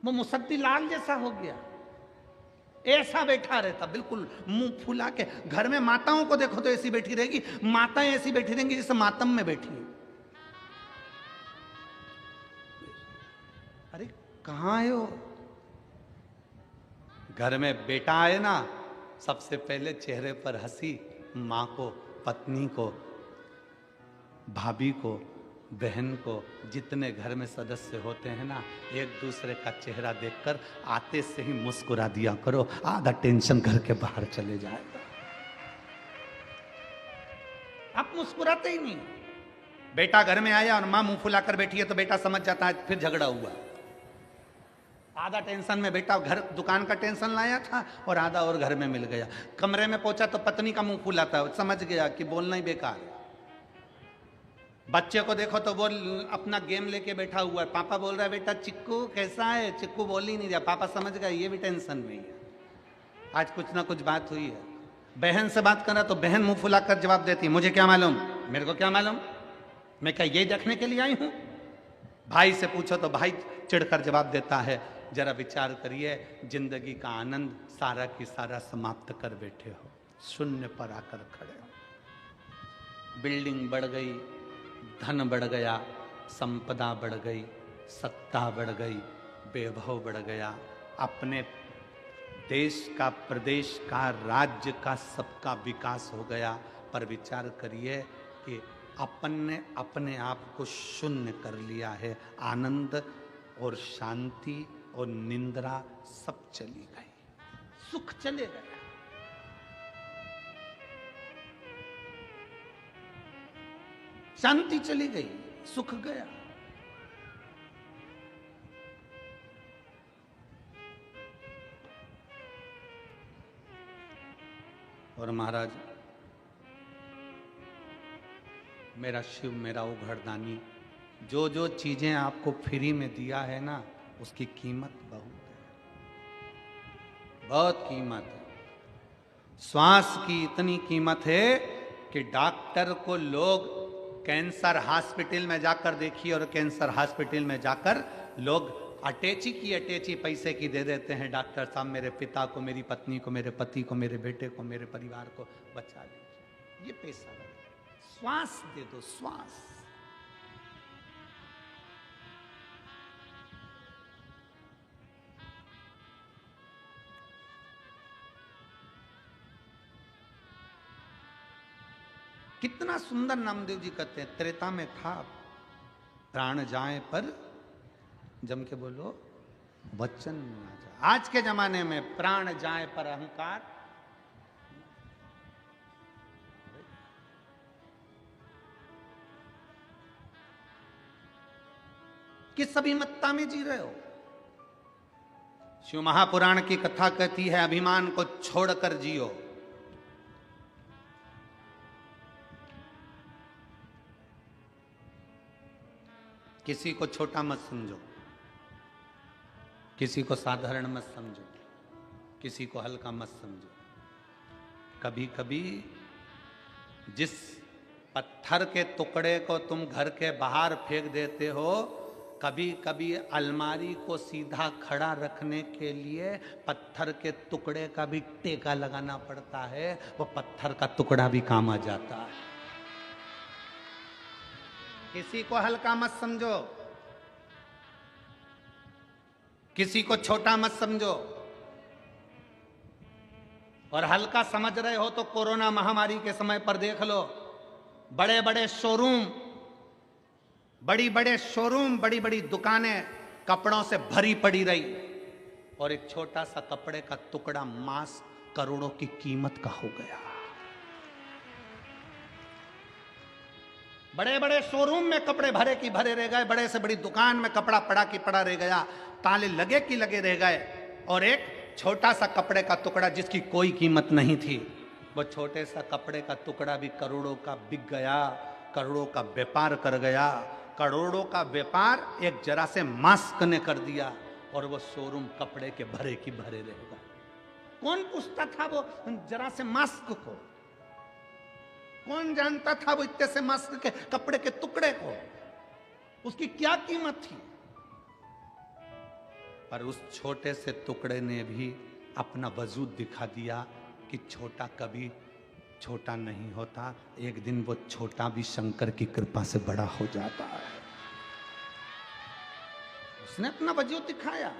वो मुसद्दी लाल जैसा हो गया, ऐसा बैठा रहता बिल्कुल मुंह फुला के। घर में माताओं को देखो तो ऐसी बैठी रहेगी, माताएं ऐसी बैठी रहेंगी जैसे मातम में बैठी है। अरे कहां आए हो? घर में बेटा आए ना, सबसे पहले चेहरे पर हंसी, माँ को, पत्नी को, भाभी को, बहन को, जितने घर में सदस्य होते हैं ना, एक दूसरे का चेहरा देखकर आते से ही मुस्कुरा दिया करो, आधा टेंशन घर के बाहर चले जाएगा। आप मुस्कुराते ही नहीं। बेटा घर में आया और माँ मुंह फुलाकर बैठी है तो बेटा समझ जाता है फिर झगड़ा हुआ। आधा टेंशन में बेटा घर दुकान का टेंशन लाया था और आधा और घर में मिल गया। कमरे में पहुंचा तो पत्नी का मुंह फुलाता है, समझ गया कि बोलना ही बेकार है। बच्चे को देखो तो वो अपना गेम लेके बैठा हुआ है, पापा बोल रहा है बेटा चिक्कू कैसा है, चिक्कू बोल ही नहीं रहा, पापा समझ गया ये भी टेंशन में ही है, आज कुछ ना कुछ बात हुई है। बहन से बात कर रहा तो बहन मुंह फुलाकर जवाब देती है मुझे क्या मालूम, मेरे को क्या मालूम, मैं क्या ये देखने के लिए आई हूं। भाई से पूछो तो भाई चिढ़कर जवाब देता है। जरा विचार करिए, जिंदगी का आनंद सारा की सारा समाप्त कर बैठे हो, शून्य पर आकर खड़े हो। बिल्डिंग बढ़ गई, धन बढ़ गया, संपदा बढ़ गई, सत्ता बढ़ गई, वैभव बढ़ गया, अपने देश का, प्रदेश का, राज्य का, सबका विकास हो गया। पर विचार करिए कि अपन ने अपने आप को शून्य कर लिया है। आनंद और शांति और निंद्रा सब चली गई, सुख चले गए। शांति चली गई, सुख गया। और महाराज, मेरा शिव, मेरा उघड़दानी, जो जो चीजें आपको फ्री में दिया है ना, उसकी कीमत बहुत है, बहुत कीमत है। श्वास की इतनी कीमत है कि डॉक्टर को लोग कैंसर हॉस्पिटल में जाकर देखिए, और कैंसर हॉस्पिटल में जाकर लोग अटैची की अटैची पैसे की दे देते हैं। डॉक्टर साहब मेरे पिता को, मेरी पत्नी को, मेरे पति को, मेरे बेटे को, मेरे परिवार को बचा लीजिए, ये पैसा लगे। श्वास दे दो, श्वास। कितना सुंदर नामदेव जी कहते हैं, त्रेता में था प्राण जाए पर, जम के बोलो वचन ना जाए। आज के जमाने में प्राण जाए पर अहंकार, किस अभिमत्ता में जी रहे हो? शिव महापुराण की कथा कहती है अभिमान को छोड़कर जियो। किसी को छोटा मत समझो, किसी को साधारण मत समझो। किसी को हल्का मत समझो। कभी कभी जिस पत्थर के टुकड़े को तुम घर के बाहर फेंक देते हो, कभी कभी अलमारी को सीधा खड़ा रखने के लिए पत्थर के टुकड़े का भी टेका लगाना पड़ता है। वो पत्थर का टुकड़ा भी काम आ जाता है। किसी को हल्का मत समझो, किसी को छोटा मत समझो। और हल्का समझ रहे हो तो कोरोना महामारी के समय पर देख लो, बड़े बड़े शोरूम, बड़ी बड़ी दुकानें कपड़ों से भरी पड़ी रही, और एक छोटा सा कपड़े का टुकड़ा मास्क करोड़ों की कीमत का हो गया। बड़े बड़े शोरूम में कपड़े भरे की भरे रह गए, बड़े से बड़ी दुकान में कपड़ा पड़ा की पड़ा रह गया, ताले लगे की लगे रह गए, और एक छोटा सा कपड़े का टुकड़ा जिसकी कोई कीमत नहीं थी, वो छोटे सा कपड़े का टुकड़ा भी करोड़ों का बिक गया, करोड़ों का व्यापार कर गया। करोड़ों का व्यापार एक जरा से मास्क ने कर दिया, और वो शोरूम कपड़े के भरे की भरे रह गए। कौन पूछता था वो जरा से मास्क को? कौन जानता था वो इतने से मास्क के कपड़े के टुकड़े को? उसकी क्या कीमत थी? पर उस छोटे से टुकड़े ने भी अपना वजूद दिखा दिया कि छोटा कभी छोटा नहीं होता, एक दिन वो छोटा भी शंकर की कृपा से बड़ा हो जाता है। उसने अपना वजूद दिखाया,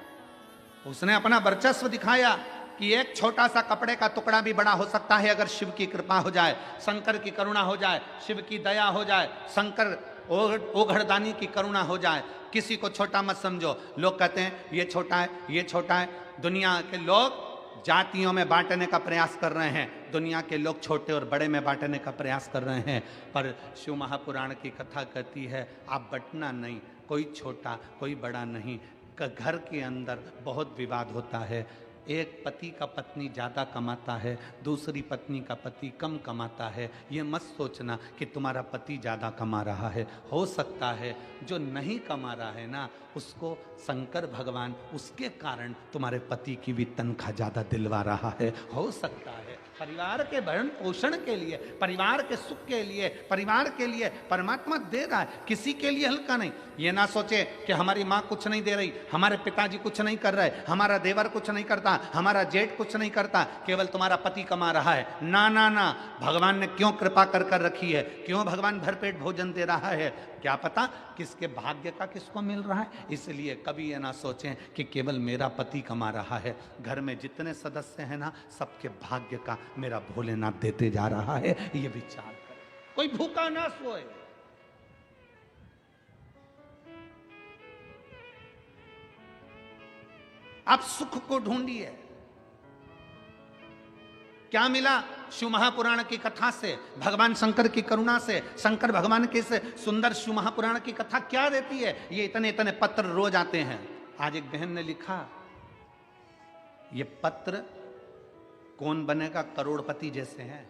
उसने अपना वर्चस्व दिखाया कि एक छोटा सा कपड़े का टुकड़ा भी बड़ा हो सकता है अगर शिव की कृपा हो जाए, शंकर की करुणा हो जाए, शिव की दया हो जाए, शंकर ओघड़दानी की करुणा हो जाए। किसी को छोटा मत समझो। लोग कहते हैं ये छोटा है, ये छोटा है। दुनिया के लोग जातियों में बांटने का प्रयास कर रहे हैं, दुनिया के लोग छोटे और बड़े में बांटने का प्रयास कर रहे हैं, पर शिव महापुराण की कथा कहती है आप बंटना नहीं, कोई छोटा कोई बड़ा नहीं। घर के अंदर बहुत विवाद होता है, एक पति का पत्नी ज़्यादा कमाता है, दूसरी पत्नी का पति कम कमाता है। ये मत सोचना कि तुम्हारा पति ज़्यादा कमा रहा है, हो सकता है जो नहीं कमा रहा है ना, उसको शंकर भगवान उसके कारण तुम्हारे पति की भी तनख्वाह ज़्यादा दिलवा रहा है, हो सकता है। परिवार के भरण पोषण के लिए, परिवार के सुख के लिए, परिवार के लिए परमात्मा दे रहा है, किसी के लिए हल्का नहीं। ये ना सोचे कि हमारी माँ कुछ नहीं दे रही, हमारे पिताजी कुछ नहीं कर रहे, हमारा देवर कुछ नहीं करता, हमारा जेठ कुछ नहीं करता, केवल तुम्हारा पति कमा रहा है। ना ना ना, भगवान ने क्यों कृपा कर कर रखी है, क्यों भगवान भरपेट भोजन दे रहा है, क्या पता किसके भाग्य का किसको मिल रहा है। इसलिए कभी ये ना सोचें कि केवल मेरा पति कमा रहा है, घर में जितने सदस्य हैं ना, सबके भाग्य का मेरा भोलेनाथ देते जा रहा है। ये विचार करें, कोई भूखा ना सोए। आप सुख को ढूंढिए। क्या मिला शिव महापुराण की कथा से, भगवान शंकर की करुणा से, शंकर भगवान के से सुंदर शिव महापुराण की कथा क्या देती है? ये इतने इतने पत्र रोज आते हैं। आज एक बहन ने लिखा, ये पत्र कौन बनेगा करोड़पति जैसे हैं।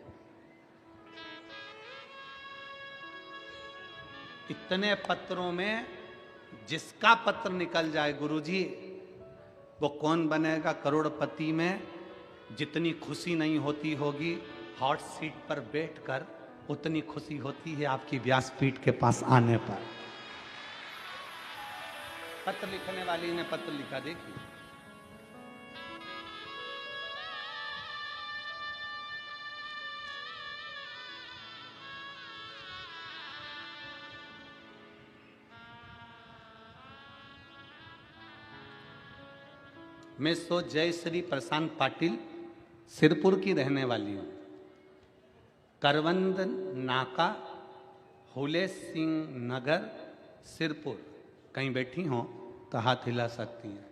इतने पत्रों में जिसका पत्र निकल जाए गुरुजी, वो कौन बनेगा करोड़पति में जितनी खुशी नहीं होती होगी हॉट सीट पर बैठकर, उतनी खुशी होती है आपकी व्यासपीठ के पास आने पर। पत्र लिखने वाली ने पत्र लिखा, देखिए। मैं सो जयश्री प्रशांत पाटिल सिरपुर की रहने वाली हूँ। करवंद नाका, हुले सिंह नगर, सिरपुर। कहीं बैठी हो तो हाथ हिला सकती हैं।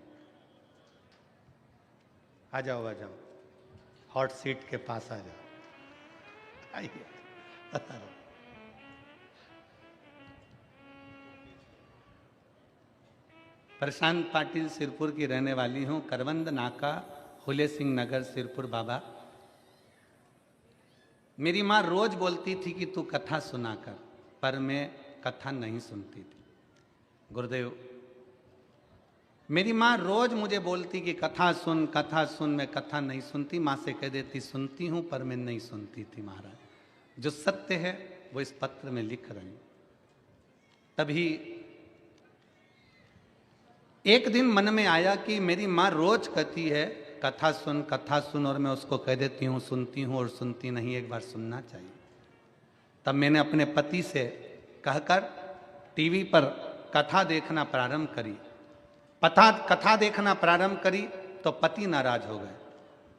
आ जाओ आ जाओ, हॉट सीट के पास आ जाओ, आइए बता रहा हूँ। प्रशांत पाटिल सिरपुर की रहने वाली हूँ। करवंद नाका, हुले सिंह नगर, सिरपुर। बाबा, मेरी माँ रोज बोलती थी कि तू कथा सुना कर, पर मैं कथा नहीं सुनती थी। गुरुदेव, मेरी माँ रोज मुझे बोलती कि कथा सुन कथा सुन। मैं कथा नहीं सुनती, माँ से कह देती सुनती हूं, पर मैं नहीं सुनती थी महाराज। जो सत्य है वो इस पत्र में लिख रही हूं। तभी एक दिन मन में आया कि मेरी माँ रोज कहती है कथा सुन, और मैं उसको कह देती हूँ सुनती हूँ और सुनती नहीं, एक बार सुनना चाहिए। तब मैंने अपने पति से कहकर टीवी पर कथा देखना प्रारंभ करी। कथा देखना प्रारंभ करी तो पति नाराज हो गए।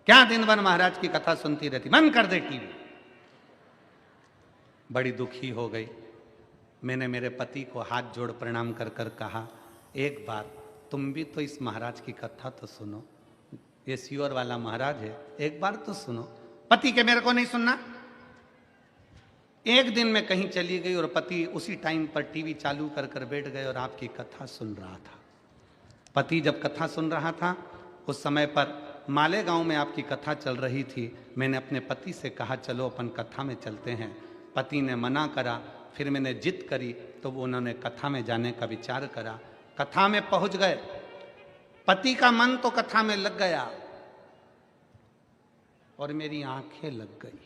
क्या दिन भर महाराज की कथा सुनती रहती, बंद कर दे टीवी। बड़ी दुखी हो गई। मैंने मेरे पति को हाथ जोड़ प्रणाम कर कर कहा, एक बार तुम भी तो इस महाराज की कथा तो सुनो, ये सियोर वाला महाराज है, एक बार तो सुनो। पति के मेरे को नहीं सुनना। एक दिन मैं कहीं चली गई और पति उसी टाइम पर टीवी चालू कर कर बैठ गए और आपकी कथा सुन रहा था। पति जब कथा सुन रहा था उस समय पर मालेगांव में आपकी कथा चल रही थी। मैंने अपने पति से कहा चलो अपन कथा में चलते हैं। पति ने मना करा, फिर मैंने जिद करी तो वो उन्होंने कथा में जाने का विचार करा। कथा में पहुंच गए। पति का मन तो कथा में लग गया और मेरी आंखें लग गई।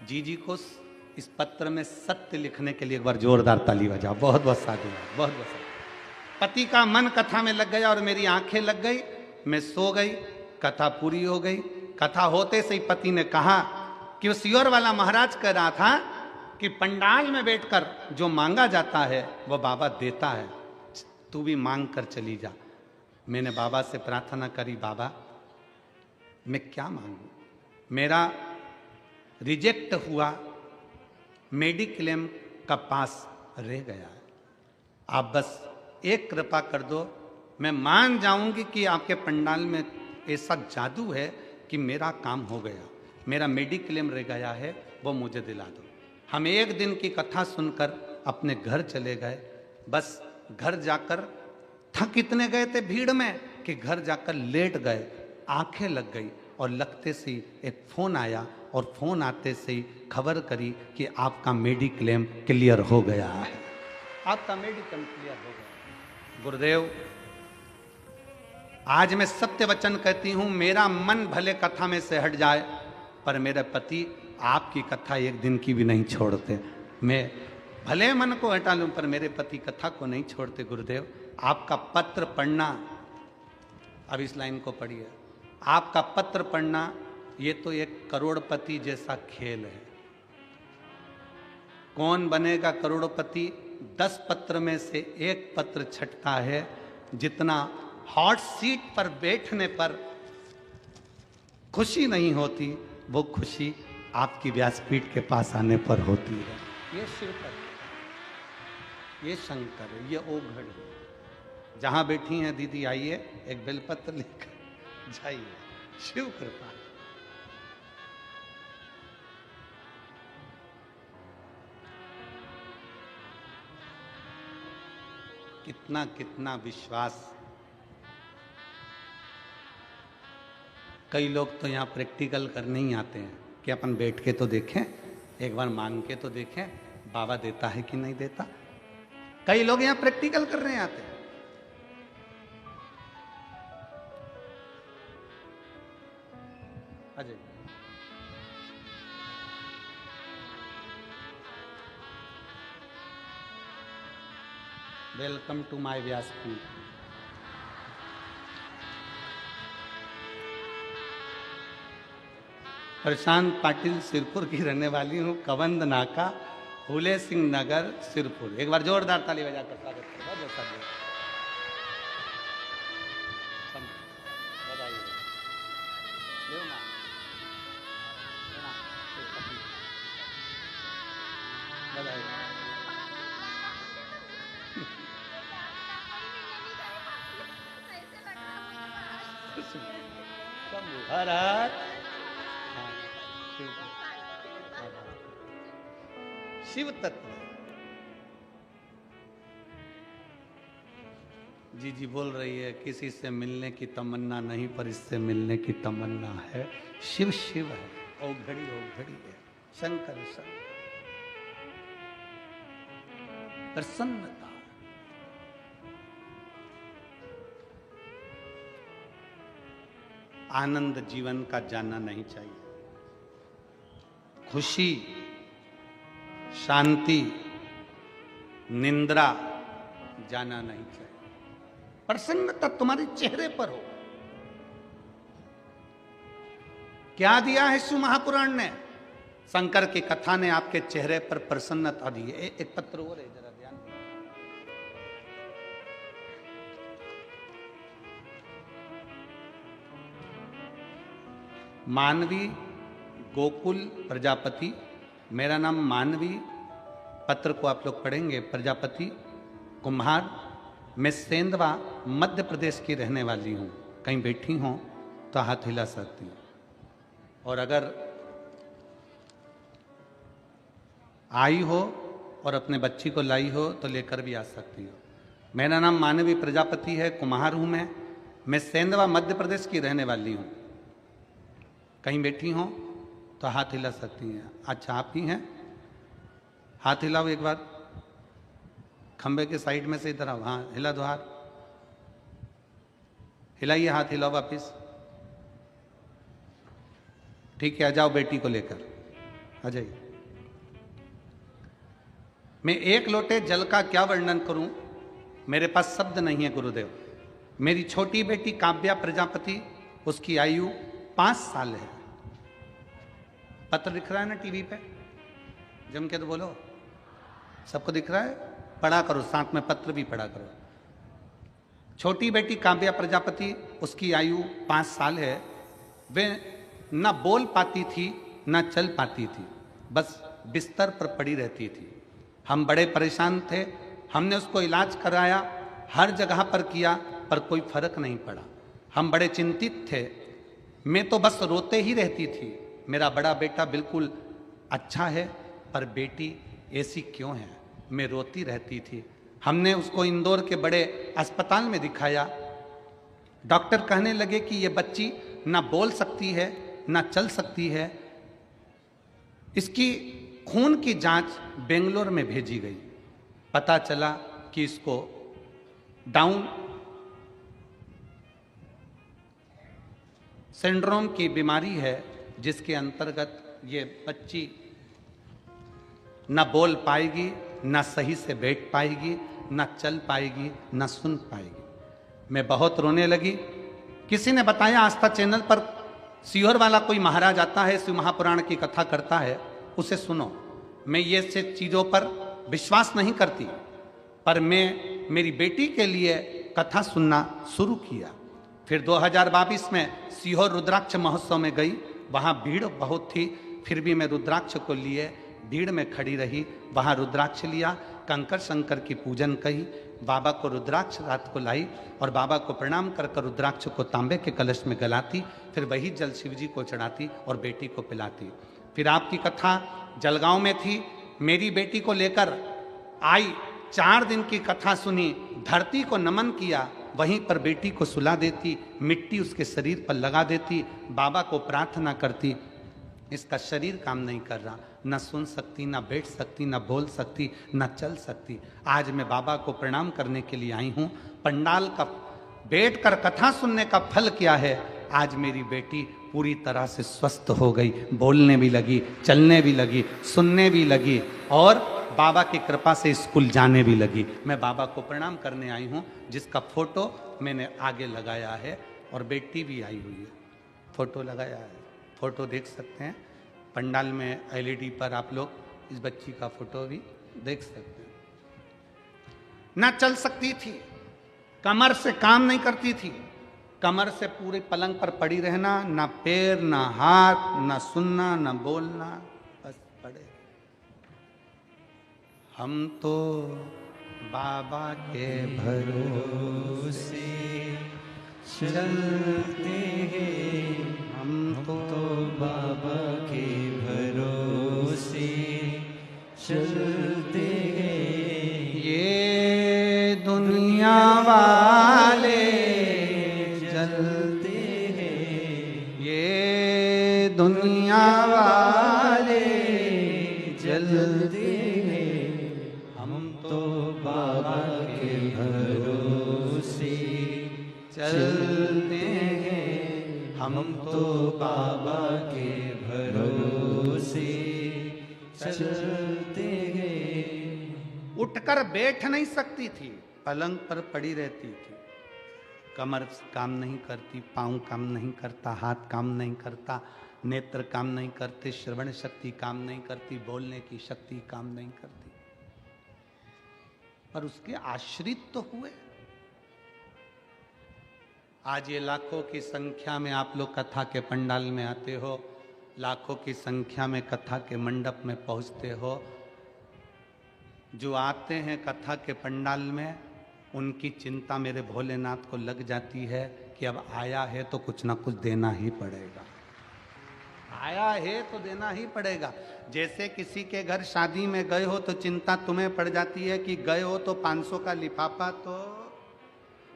जी को इस पत्र में सत्य लिखने के लिए एक बार जोरदार ताली बजाओ। बहुत बहुत साधुवाद, बहुत बहुत साधुवाद। पति का मन कथा में लग गया और मेरी आंखें लग गई। मैं सो गई, कथा पूरी हो गई। कथा होते से ही पति ने कहा कि वो सियोर वाला महाराज कह रहा था कि पंडाल में बैठकर जो मांगा जाता है वो बाबा देता है, तू भी मांग कर चली जा। मैंने बाबा से प्रार्थना करी, बाबा मैं क्या मांगू, मेरा रिजेक्ट हुआ मेडिक्लेम का पास रह गया है, आप बस एक कृपा कर दो, मैं मान जाऊंगी कि आपके पंडाल में ऐसा जादू है कि मेरा काम हो गया, मेरा मेडिक्लेम रह गया है, वो मुझे दिला दो। हम एक दिन की कथा सुनकर अपने घर चले गए। बस घर जाकर थक इतने गए थे भीड़ में कि घर जाकर लेट गए। आंखें लग गई और लगते से ही एक फोन आया और फोन आते से ही खबर करी कि आपका मेडिक्लेम क्लियर हो गया है, आपका मेडिक्लेम क्लियर हो गया। गुरुदेव, आज मैं सत्य वचन कहती हूं, मेरा मन भले कथा में से हट जाए पर मेरे पति आपकी कथा एक दिन की भी नहीं छोड़ते। मैं भले मन को हटा लूं पर मेरे पति कथा को नहीं छोड़ते। गुरुदेव, आपका पत्र पढ़ना, अब इस लाइन को पढ़िए, आपका पत्र पढ़ना ये तो एक करोड़पति जैसा खेल है। कौन बनेगा करोड़पति? 10 पत्र में से एक पत्र छटता है, जितना हॉट सीट पर बैठने पर खुशी नहीं होती वो खुशी आपकी व्यासपीठ के पास आने पर होती है। ये शिव तत्व, ये शंकर है, ये ओघड़ है। जहां बैठी हैं दीदी, आइए एक बेलपत्र लेकर जाइए, शिव कृपा। कितना कितना विश्वास। कई लोग तो यहाँ प्रैक्टिकल करने ही आते हैं कि अपन बैठ के तो देखें, एक बार मांग के तो देखें बाबा देता है कि नहीं देता। कई लोग यहाँ प्रैक्टिकल करने आते हैं। अजय, वेलकम टू माय व्यासपीठ। प्रशांत पाटिल सिरपुर की रहने वाली हूँ, कवंद नाका, फूले सिंह नगर, सिरपुर। एक बार जोरदार ताली बजाकर स्वागत करें। बहुत बहुत साधुवाद। शिव तत्व। जी बोल रही है, किसी से मिलने की तमन्ना नहीं पर इससे मिलने की तमन्ना है। शिव शिव है, ओघड़ी ओघड़ी है, शंकर शंकर। प्रसन्नता। आनंद जीवन का जानना नहीं चाहिए। खुशी, शांति, निंद्रा जाना नहीं चाहिए। प्रसन्नता तुम्हारे चेहरे पर हो। क्या दिया है शिव महापुराण ने? शंकर की कथा ने आपके चेहरे पर प्रसन्नता दी है। एक पत्र और है, जरा ध्यान दो। मानवी गोकुल प्रजापति, मेरा नाम मानवी, पत्र को आप लोग पढ़ेंगे। प्रजापति कुम्हार, मैं सेंधवा मध्य प्रदेश की रहने वाली हूँ। कहीं बैठी हो तो हाथ हिला सकती हूँ, और अगर आई हो और अपने बच्ची को लाई हो तो लेकर भी आ सकती हो। मेरा नाम मानवी प्रजापति है, कुम्हार हूँ मैं सेंधवा मध्य प्रदेश की रहने वाली हूँ। कहीं बैठी हो तो हाथ हिला सकती हैं। अच्छा, आप ही हैं? हाथ हिलाओ एक बार, खंबे के साइड में से इधर आओ। हाँ, हिला दो हाथ, हिलाइए हाथ, हिलाओ वापिस। ठीक है, आ जाओ बेटी को लेकर, आ जाइए। मैं एक लोटे जल का क्या वर्णन करूं, मेरे पास शब्द नहीं है गुरुदेव। मेरी छोटी बेटी काव्या प्रजापति, उसकी आयु 5 साल है। पत्र दिख रहा है ना टीवी पे? जम के तो बोलो, सबको दिख रहा है? पढ़ा करो, साथ में पत्र भी पढ़ा करो। छोटी बेटी काव्या प्रजापति, उसकी आयु 5 साल है। वे न बोल पाती थी न चल पाती थी, बस बिस्तर पर पड़ी रहती थी। हम बड़े परेशान थे, हमने उसको इलाज कराया, हर जगह पर किया, पर कोई फर्क नहीं पड़ा। हम बड़े चिंतित थे, मैं तो बस रोते ही रहती थी। मेरा बड़ा बेटा बिल्कुल अच्छा है, पर बेटी ऐसी क्यों है? मैं रोती रहती थी। हमने उसको इंदौर के बड़े अस्पताल में दिखाया। डॉक्टर कहने लगे कि ये बच्ची ना बोल सकती है ना चल सकती है। इसकी खून की जांच बेंगलोर में भेजी गई। पता चला कि इसको डाउन सिंड्रोम की बीमारी है, जिसके अंतर्गत ये बच्ची न बोल पाएगी, न सही से बैठ पाएगी, न चल पाएगी, न सुन पाएगी। मैं बहुत रोने लगी। किसी ने बताया आस्था चैनल पर सीहोर वाला कोई महाराज आता है, शिव महापुराण की कथा करता है, उसे सुनो। मैं ये से चीज़ों पर विश्वास नहीं करती, पर मैं मेरी बेटी के लिए कथा सुनना शुरू किया। फिर 2022 में सीहोर रुद्राक्ष महोत्सव में गई। वहाँ भीड़ बहुत थी, फिर भी मैं रुद्राक्ष को लिए भीड़ में खड़ी रही। वहाँ रुद्राक्ष लिया, कंकर शंकर की पूजन कही, बाबा को रुद्राक्ष रात को लाई और बाबा को प्रणाम कर कर रुद्राक्ष को तांबे के कलश में गलाती। फिर वही जल शिव जी को चढ़ाती और बेटी को पिलाती। फिर आपकी कथा जलगांव में थी, मेरी बेटी को लेकर आई। 4 दिन की कथा सुनी, धरती को नमन किया, वहीं पर बेटी को सुला देती, मिट्टी उसके शरीर पर लगा देती, बाबा को प्रार्थना करती। इसका शरीर काम नहीं कर रहा, न सुन सकती, न बैठ सकती, न बोल सकती, न चल सकती। आज मैं बाबा को प्रणाम करने के लिए आई हूँ। पंडाल का बैठकर कथा सुनने का फल क्या है? आज मेरी बेटी पूरी तरह से स्वस्थ हो गई, बोलने भी लगी, चलने भी लगी, सुनने भी लगी और बाबा की कृपा से स्कूल जाने भी लगी। मैं बाबा को प्रणाम करने आई हूँ, जिसका फोटो मैंने आगे लगाया है और बेटी भी आई हुई है, फोटो लगाया है। फोटो देख सकते हैं पंडाल में एलईडी पर, आप लोग इस बच्ची का फोटो भी देख सकते हैं। ना चल सकती थी, कमर से काम नहीं करती थी, कमर से पूरे पलंग पर पड़ी रहना, ना पैर ना हाथ, ना सुनना ना बोलना, बस पड़े। हम तो बाबा के भरोसे चलते हैं, हम तो बाबा के भरोसे चलते हैं। ये दुनिया वाले जलते हैं, ये दुनिया वाले जलते हैं, हम तो हम तो बाबा के भरोसे चलते गए। उठकर बैठ नहीं सकती थी, पलंग पर पड़ी रहती थी। कमर काम नहीं करती, पाँव काम नहीं करता, हाथ काम नहीं करता, नेत्र काम नहीं करते, श्रवण शक्ति काम नहीं करती, बोलने की शक्ति काम नहीं करती, पर उसके आश्रित तो हुए। आज ये लाखों की संख्या में आप लोग कथा के पंडाल में आते हो, लाखों की संख्या में कथा के मंडप में पहुंचते हो। जो आते हैं कथा के पंडाल में, उनकी चिंता मेरे भोलेनाथ को लग जाती है कि अब आया है तो कुछ ना कुछ देना ही पड़ेगा, आया है तो देना ही पड़ेगा। जैसे किसी के घर शादी में गए हो तो चिंता तुम्हें पड़ जाती है कि गए हो तो 500 का लिफाफा, तो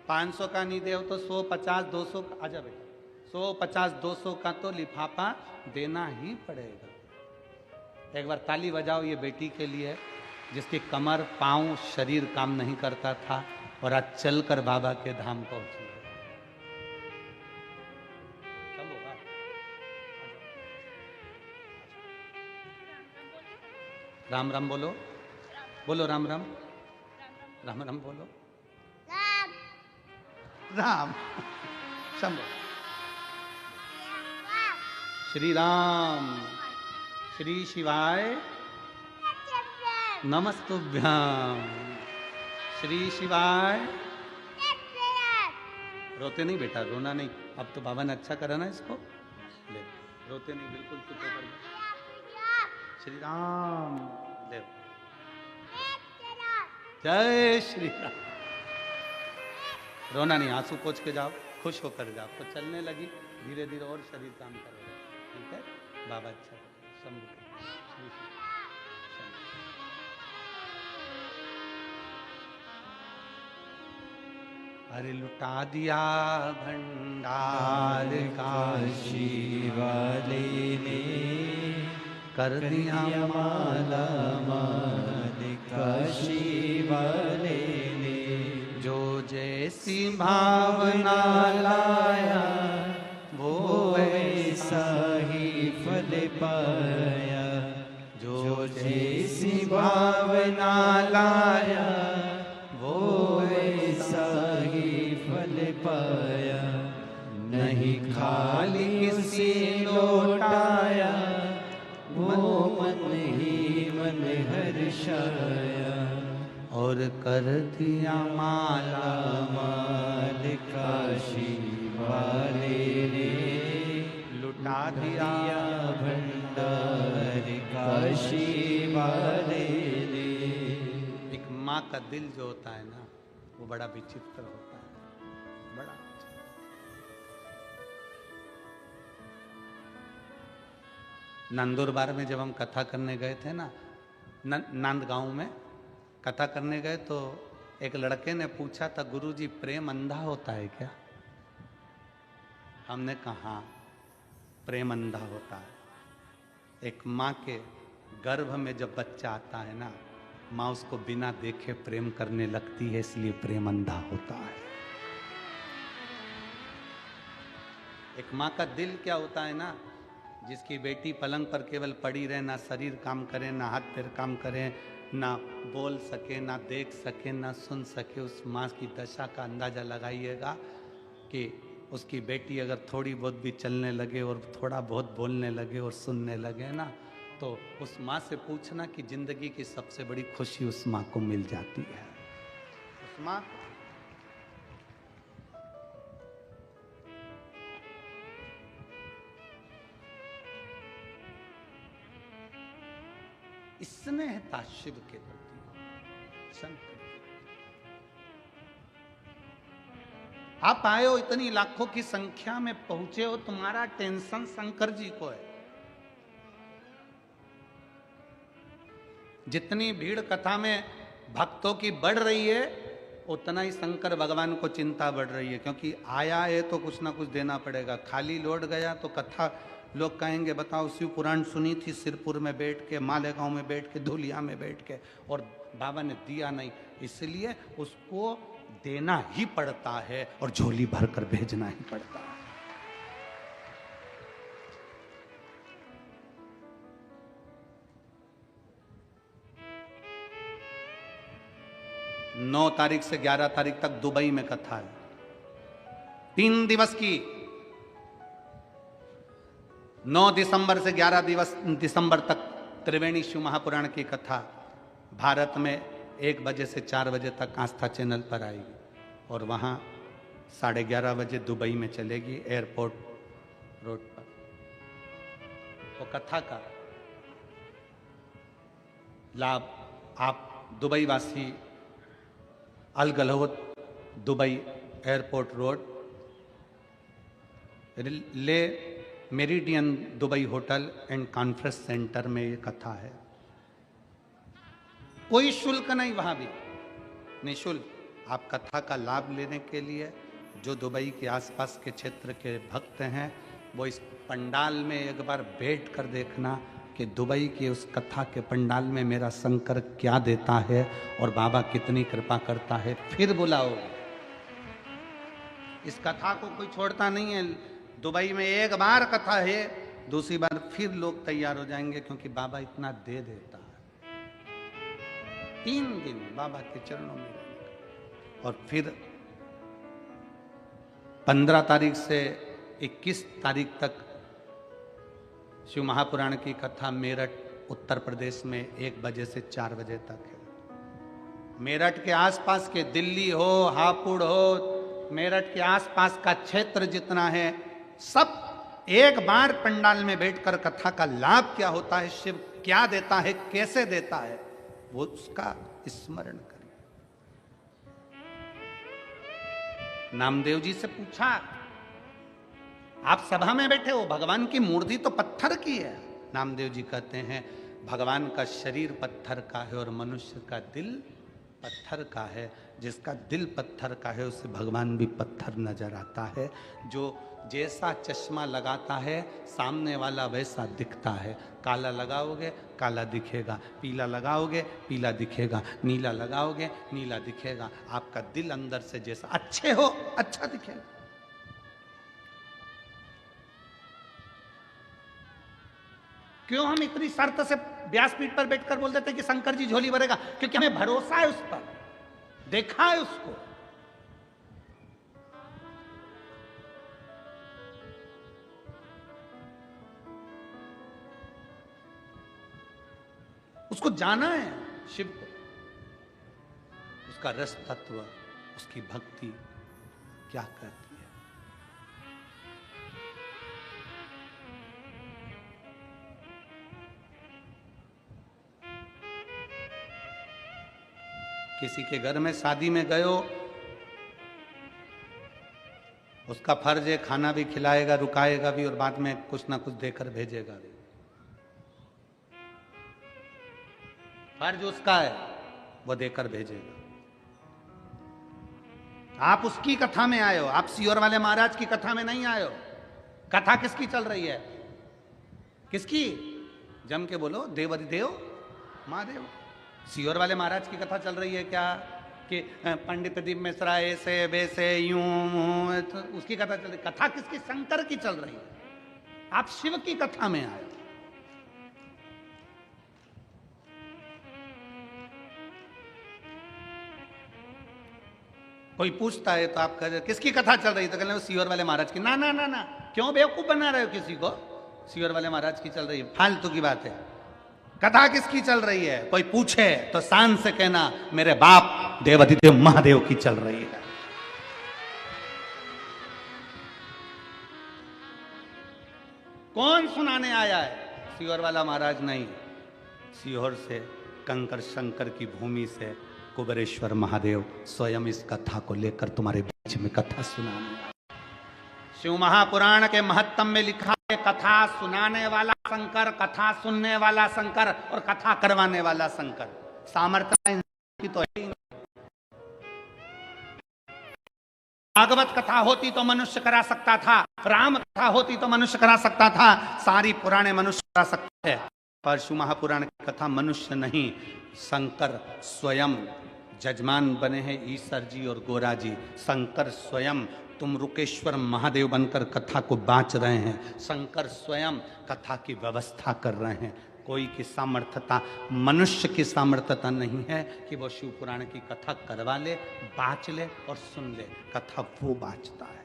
500 का नहीं दे हो तो 100, 50, 200 का, आजा बेटा, 100, 50, 200 का तो लिफाफा देना ही पड़ेगा। एक बार ताली बजाओ ये बेटी के लिए जिसकी कमर, पाँव, शरीर काम नहीं करता था और आज चलकर बाबा के धाम पहुंची है। राम राम बोलो, बोलो राम राम, राम राम बोलो, राम राम, शंभो, श्री राम, श्री शिवाय नमस्तुभ्याम, श्री शिवाय। रोते नहीं बेटा, रोना नहीं, अब तो बाबा ने अच्छा करा ना इसको, ले रोते नहीं, बिल्कुल चुप होकर। श्री राम देव, जय श्री राम। रोना नहीं, आंसू पोंछ के जाओ, खुश होकर जाओ। तो चलने लगी, धीरे धीरे और शरीर काम करेगा, ठीक है बाबा, अच्छा शंभू। अरे लुटा दिया भंडार काशी वाले ने, कर दिया माला माल काशी वाले ने। जो जैसी भावना लाया वो वैसा ही फल पाया। जो जैसी भावना लाया वो वैसा ही फल पाया। नहीं खाली किसी लौटाया, वो मन ही मन हर्षाया। और कर दिया माला माल काशी वाले ने, लुटा दिया भंडार काशी वाले ने। एक माँ का दिल जो होता है ना, वो बड़ा विचित्र होता है, बड़ा। नंदुरबार में जब हम कथा करने गए थे ना, नांदगांव में कथा करने गए, तो एक लड़के ने पूछा था, गुरुजी प्रेम अंधा होता है क्या? हमने कहा प्रेम अंधा होता है। एक माँ के गर्भ में जब बच्चा आता है ना, माँ उसको बिना देखे प्रेम करने लगती है, इसलिए प्रेम अंधा होता है। एक माँ का दिल क्या होता है ना, जिसकी बेटी पलंग पर केवल पड़ी रहे, ना शरीर काम करे, ना हाथ पैर काम करे, ना बोल सके, ना देख सके, ना सुन सके, उस माँ की दशा का अंदाजा लगाइएगा कि उसकी बेटी अगर थोड़ी बहुत भी चलने लगे और थोड़ा बहुत बोलने लगे और सुनने लगे ना, तो उस माँ से पूछना कि जिंदगी की सबसे बड़ी खुशी उस माँ को मिल जाती है। उस माँ स्नेह था शिव के प्रति, शंकर। आप आए हो, इतनी लाखों की संख्या में पहुंचे हो, तुम्हारा टेंशन शंकर जी को है। जितनी भीड़ कथा में भक्तों की बढ़ रही है, उतना ही शंकर भगवान को चिंता बढ़ रही है, क्योंकि आया है तो कुछ ना कुछ देना पड़ेगा। खाली लौट गया तो कथा लोग कहेंगे, बताओ शिव पुराण सुनी थी सिरपुर में बैठ के, मालेगांव में बैठ के, धुलिया में बैठ के, और बाबा ने दिया नहीं, इसलिए उसको देना ही पड़ता है और झोली भरकर भेजना ही पड़ता है। 9 तारीख से 11 तारीख तक दुबई में कथा है, 3 दिवस की। 9 दिसंबर से 11 दिसंबर तक त्रिवेणी शिव महापुराण की कथा भारत में 1 बजे से 4 बजे तक आस्था चैनल पर आएगी, और वहाँ 11:30 बजे दुबई में चलेगी एयरपोर्ट रोड पर। तो कथा का लाभ आप दुबई वासी अल गलहोत Dubai airport road Le Meridien Dubai hotel and conference centre में ये कथा है। कोई शुल्क नहीं, वहां भी निःशुल्क। आप कथा का लाभ लेने के लिए जो दुबई के आसपास के क्षेत्र के भक्त हैं वो इस पंडाल में एक बार बैठ कर देखना कि दुबई के उस कथा के पंडाल में मेरा शंकर क्या देता है और बाबा कितनी कृपा करता है, फिर बुलाओगे। इस कथा को कोई छोड़ता नहीं है। दुबई में एक बार कथा है, दूसरी बार फिर लोग तैयार हो जाएंगे, क्योंकि बाबा इतना दे देता है। 3 दिन बाबा के चरणों में, और फिर 15 तारीख से 21 तारीख तक शिव महापुराण की कथा मेरठ उत्तर प्रदेश में 1 बजे से 4 बजे तक है। मेरठ के आसपास के, दिल्ली हो, हापुड़ हो, मेरठ के आसपास का क्षेत्र जितना है, सब एक बार पंडाल में बैठकर कथा का लाभ क्या होता है, शिव क्या देता है, कैसे देता है, वो उसका स्मरण करें। नामदेव जी से पूछा, आप सभा में बैठे हो, भगवान की मूर्ति तो पत्थर की है। नामदेव जी कहते हैं भगवान का शरीर पत्थर का है और मनुष्य का दिल पत्थर का है। जिसका दिल पत्थर का है उसे भगवान भी पत्थर नजर आता है। जो जैसा चश्मा लगाता है सामने वाला वैसा दिखता है। काला लगाओगे काला दिखेगा, पीला लगाओगे पीला दिखेगा, नीला लगाओगे नीला दिखेगा। आपका दिल अंदर से जैसा अच्छे हो अच्छा दिखेगा। क्यों हम इतनी शर्त से व्यासपीठ पर बैठकर बोल देते हैं कि शंकर जी झोली भरेगा? क्योंकि हमें भरोसा है उस पर, देखा है उसको। उसको जाना है शिव को, उसका रस तत्व, उसकी भक्ति क्या करती है। किसी के घर में शादी में गए हो, उसका फर्ज है खाना भी खिलाएगा, रुकाएगा भी और बाद में कुछ ना कुछ देकर भेजेगा भी। फर्ज उसका है, वो देकर भेजेगा। आप उसकी कथा में आए हो, आप सियोर वाले महाराज की कथा में नहीं आए हो। कथा किसकी चल रही है? किसकी? जम के बोलो, देवरिदेव महादेव। सियोर वाले महाराज की कथा चल रही है क्या कि पंडित दीप मिश्रा ऐसे वैसे यूं, तो उसकी कथा चल रही? कथा किसकी? शंकर की चल रही है। आप शिव की कथा में आए। कोई पूछता है तो आप कह किसकी कथा चल रही? तो कहते हैं सियोर वाले महाराज की। ना ना ना ना, क्यों बेवकूफ बना रहे हो किसी को? सियोर वाले महाराज की चल रही है, फालतू की बात है। कथा किसकी चल रही है? कोई पूछे तो शान से कहना मेरे बाप देवाधिदेव महादेव की चल रही है। कौन सुनाने आया है? सियोर वाला महाराज नहीं। सीहोर से, कंकर शंकर की भूमि से कुबेरेश्वर महादेव स्वयं इस कथा को लेकर तुम्हारे बीच में कथा सुनाने। शिव महापुराण के महत्तम में लिखा है कथा सुनाने वाला शंकर, कथा सुनने वाला शंकर और कथा करवाने वाला शंकर। सामर्थ्य की तो है ही नहीं। भागवत कथा होती तो मनुष्य करा सकता था, राम कथा होती तो मनुष्य करा सकता था, सारी पुराणे मनुष्य करा सकते हैं, पर शिव महापुराण की कथा मनुष्य नहीं, शंकर स्वयं जजमान बने हैं। ईश्वर जी और गोरा जी, शंकर स्वयं तुम रुकेश्वर महादेव बनकर कथा को बांच रहे हैं। शंकर स्वयं कथा की व्यवस्था कर रहे हैं। कोई की सामर्थ्यता, मनुष्य की सामर्थ्यता नहीं है कि वो शिव पुराण की कथा करवा ले, बाँच ले और सुन ले। कथा वो बाँचता है।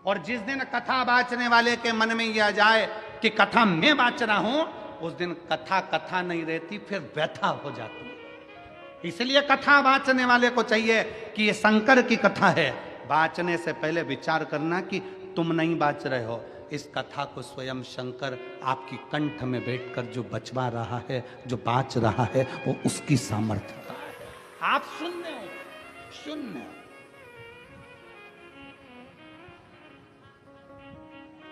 और जिस दिन कथा बाँचने वाले के मन में यह जाए कि कथा मैं बाँच रहा हूं, उस दिन कथा कथा नहीं रहती, फिर व्यथा हो जाती है। इसलिए कथा बाँचने वाले को चाहिए कि ये शंकर की कथा है। बाँचने से पहले विचार करना कि तुम नहीं बाँच रहे हो, इस कथा को स्वयं शंकर आपकी कंठ में बैठकर जो बचवा रहा है, जो बाँच रहा है, वो उसकी सामर्थ्यता है। आप शून्य हो, शून्य।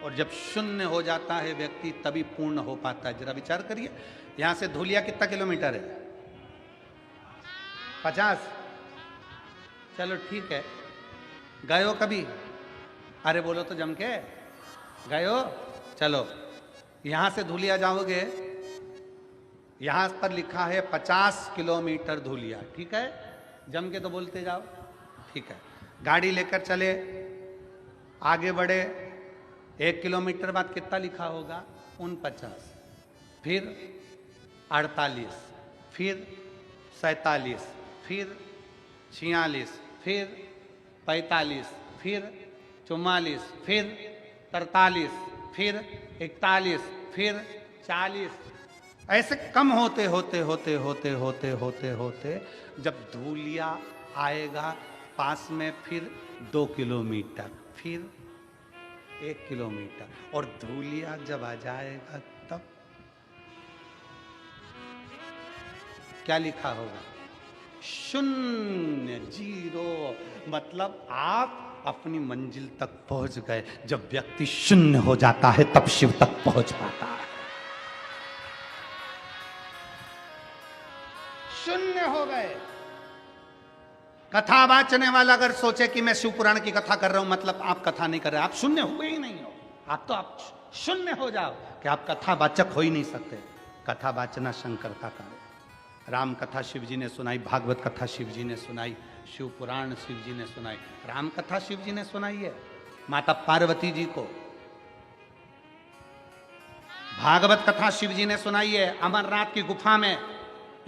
और जब शून्य हो जाता है व्यक्ति, तभी पूर्ण हो पाता है। जरा विचार करिए, यहां से धूलिया कितना किलोमीटर है? 50। चलो ठीक है, गए हो कभी? अरे बोलो तो जम के, गए हो? चलो, यहां से धूलिया जाओगे, यहां पर लिखा है 50 किलोमीटर धूलिया, ठीक है? जम के तो बोलते जाओ, ठीक है। गाड़ी लेकर चले, आगे बढ़े, 1 किलोमीटर बाद कितना लिखा होगा? 49, फिर 48, फिर 47, फिर 46, फिर 45, फिर 44, फिर 43, फिर 41, फिर 40। ऐसे कम होते होते होते होते होते होते होते जब धूलिया आएगा पास में, फिर 2 किलोमीटर, फिर 1 किलोमीटर। और धूलिया जब आ जाएगा तब क्या लिखा होगा? शून्य, 0। मतलब आप अपनी मंजिल तक पहुंच गए। जब व्यक्ति शून्य हो जाता है तब शिव तक पहुंच पाता है। शून्य हो गए। कथा वाचने वाला अगर सोचे कि मैं शिव पुराण की कथा कर रहा हूं, मतलब आप कथा नहीं कर रहे, आप शून्य हुए ही नहीं हो। आप शून्य हो जाओ कि आप कथा वाचक हो ही नहीं सकते। कथा वाचना शंकर का कार्य। राम कथा शिव जी ने सुनाई, भागवत कथा शिव जी ने सुनाई, शिव पुराण शिव जी ने सुनाई। राम कथा शिव जी ने सुनाई है माता पार्वती जी को, भागवत कथा शिव जी ने सुनाई है अमरनाथ की गुफा में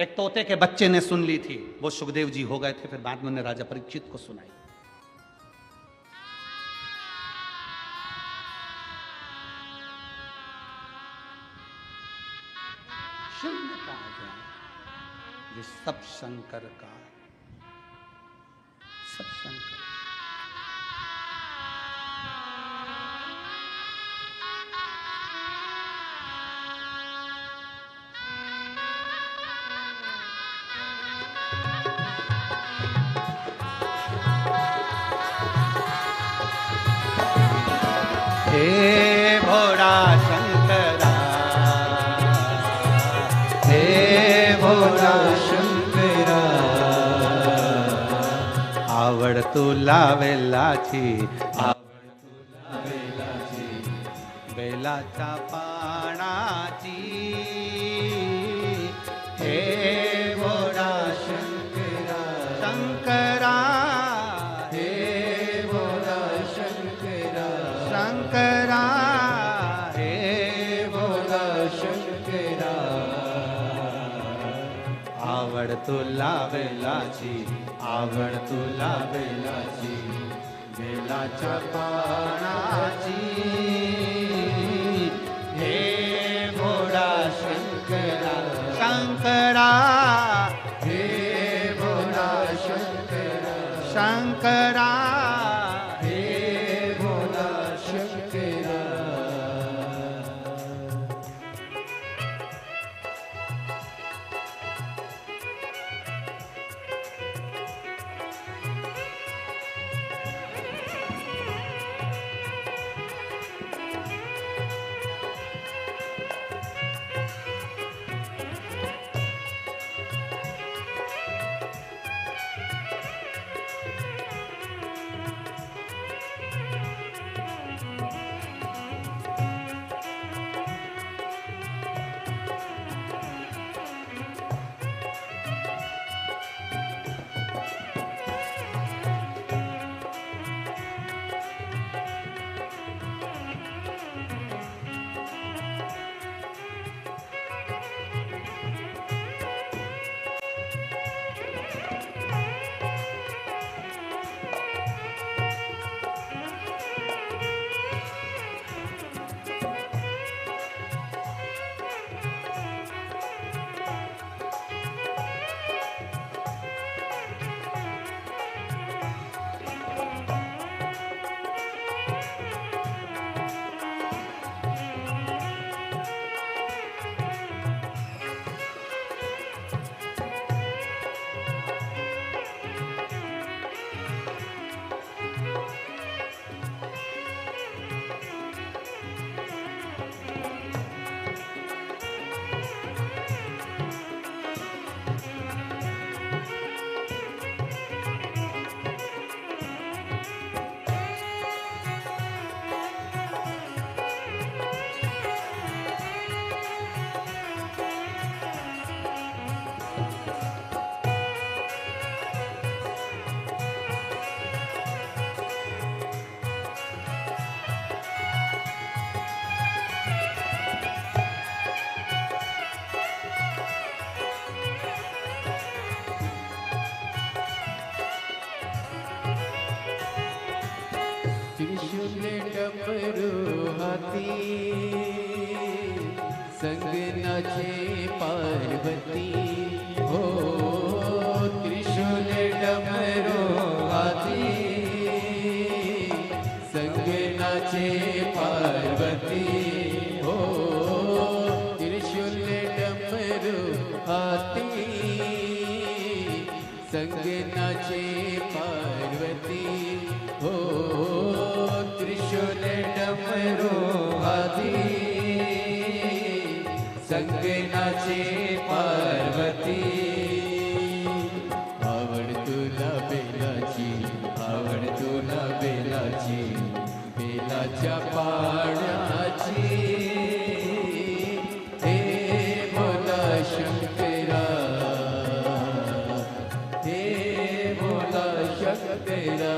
एक तोते के बच्चे ने सुन ली थी। वो सुखदेव जी हो गए थे, फिर बाद में उन्हें राजा परीक्षित को सुनाई। शून्य कहा जाए, ये सब शंकर का है, सब शंकर। हे भोला शंकरा, हे भोला शंकरा, आवड़ तू लावेलाची, आवड़ तू लावेलाची, बेलाचा पाणाची। हे भोला शंकरा, शंकरा, हे भोला शंकरा, शंकरा, हे भोला शंकरा, आवड़ तू लावेलाची, आवड़ तू लावेलाची, बेलाचा पाणाची। हे भोला शंकरा, शंकरा, हे भोला शंकरा, शंकरा, हे भोला शंकरा। डमरू हाथी संग नाचे पार्वती हो त्रिशूल डमरू हाथी संग नाचे पार्वती हो त्रिशूल डमरू हाथी संग नाचे पार्वती हो त्रिशूल डमरू हाथी संग नाचे पार्वती आवड तुला बेलाची आवड तुला बेलाची बेलाच्या पाण्याची हे बोला शंकरा हे बोला शंकरा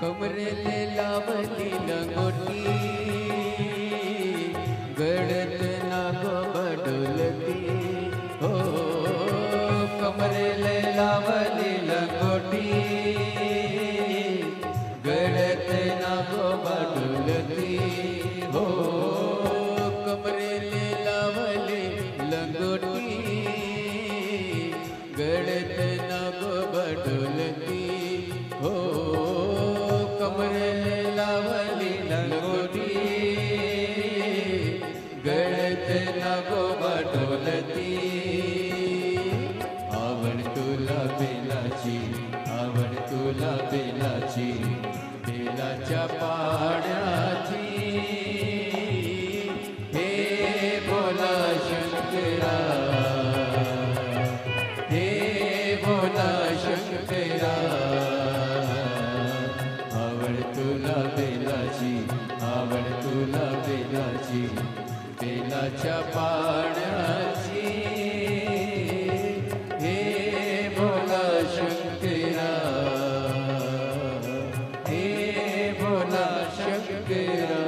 कमरे ले लावली लंगोटी गड़त नागो बडोलती हो कमरे ले लावली लंगोटी गड़त नागो बडोलती हो कमरे ले लावली लंगोटी गड़त नागो बडोलती हो कमरे लावली लंगोटी गळत नागो बडोलती आवड तुला बेलाची आवड तुला बेलाची बेलाच्या पाण्याची हे बोला शंकरा हे बोला शंकरा आवड तुला बेलाची आवड तुला बेलाची बेलाच्या पाण्याची हे बोला शंकरा हे बोला शंकरा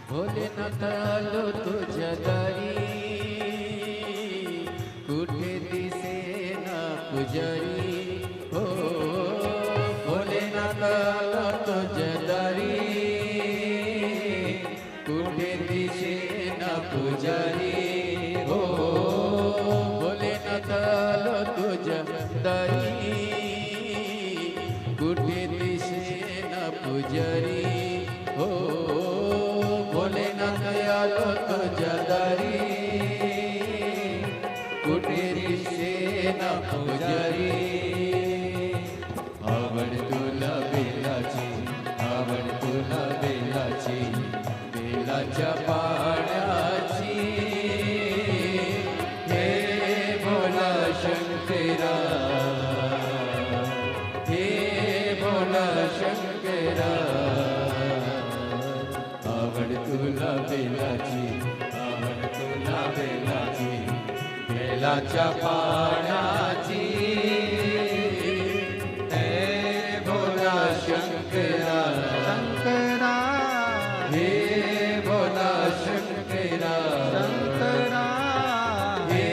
भोलेनाथ आलो तुझ्या दारी, कुठे दिसे ना पुजारी. हो भोलेनाथ आलो तुझ्या दारी, कुठे दिसे ना पुजारी. हो भोलेनाथ आलो तुझ्या दारी, कुठे दिसे ना पुजारी. हो भोलेनाथ आलो तुझ्या दारी, कुठे दिसे ना पुजारी. आवड तुला बेलाची, आवड तुला बेलाची, बेलाच्या पाण्याची. हे भोला शंकरा, हे भोला शंकरा. आवड तुला बेलाची, आवड तुला बेलाची, बेलाच्या पाण्याची. हे भोला शंकरा, शंकरा हे भोला शंकरा, शंकरा हे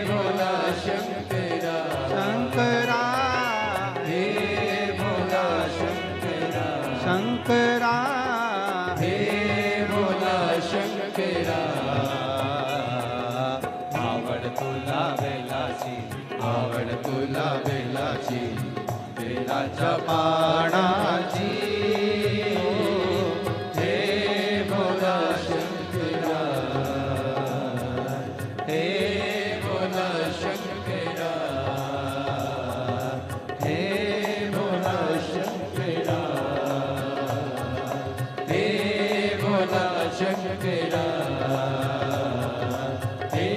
भोला शंकरा, शंकरा हे भोला शंकरा, शंकरा हे भोला शंकरा. आवड तुला बेलाची, आवड तुला बेलाची, बेलाच्या पाण्याची. हे भोला शंकरा, हे भोला शंकरा, हे भोला शंकरा, हे भोला शंकरा, हे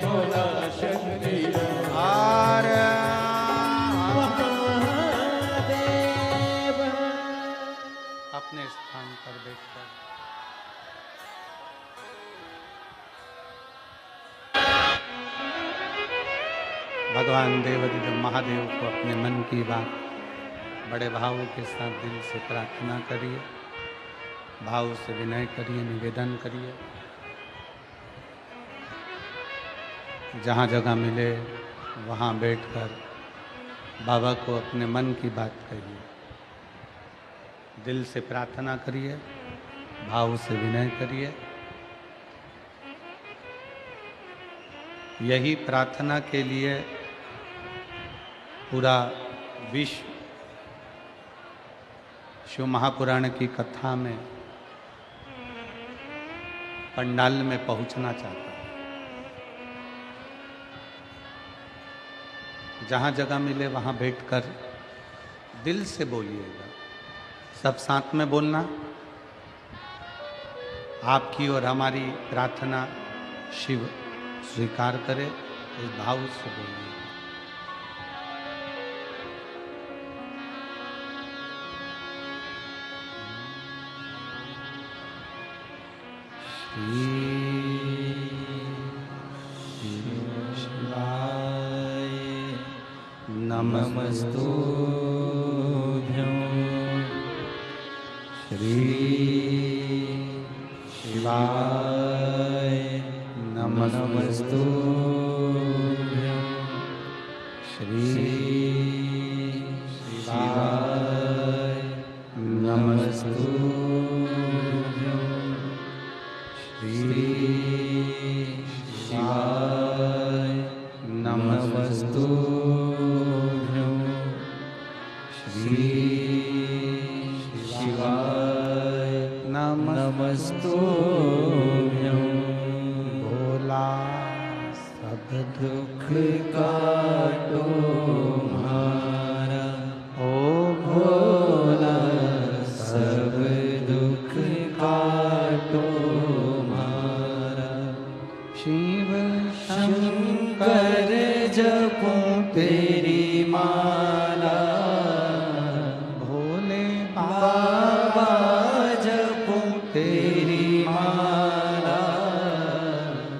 भोला शंकरा. आर्या अपने स्थान पर बैठकर भगवान देवाधिदेव महादेव को अपने मन की बात बड़े भावों के साथ दिल से प्रार्थना करिए, भाव से विनय करिए, निवेदन करिए. जहाँ जगह मिले वहाँ बैठकर बाबा को अपने मन की बात कहिए, दिल से प्रार्थना करिए, भाव से विनय करिए. यही प्रार्थना के लिए पूरा विश्व शिव महापुराण की कथा में पंडाल में पहुंचना चाहता है. जहाँ जगह मिले वहाँ बैठकर दिल से बोलिएगा, सब साथ में बोलना. आपकी और हमारी प्रार्थना शिव स्वीकार करे, इस भाव से बोलिए. शिवाय नमस्तुभ्यं. श्री शिवाय नमस्तुभ्यं. श्री शिवाय नमस्तुभ्यं. श्री शिवाय नमस्तुभ्यं. श्री शिवाय नमस्तुभ्यं. भोला सब दुख काटो हमारा, ओ भोला सब दुख काटो हमारा. शिव शंकर जपूं तेरी माला, भोले बाबा जपूं तेरी माला.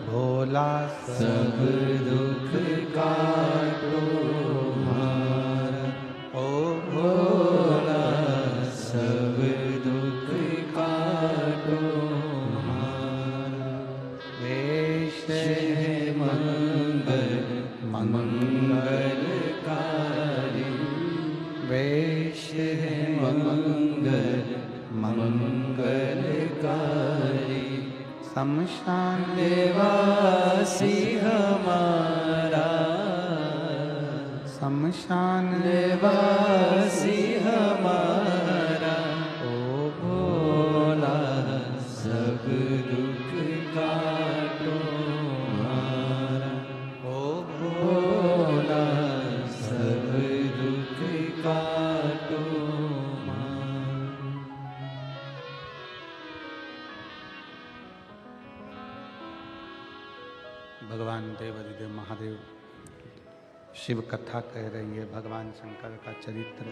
भोला सब दुख काटो हमारा, ओ भोला सब दुख काटो है मंगल मंगलकारी। शमशान निवासी हमारा, शमशान निवासी हमारा, ओ भोला सब दुख काटो हमारा। ओ भोला सब दुख काटो हमारा। भगवान देवादिदेव महादेव शिव कथा कह रही है, भगवान शंकर का चरित्र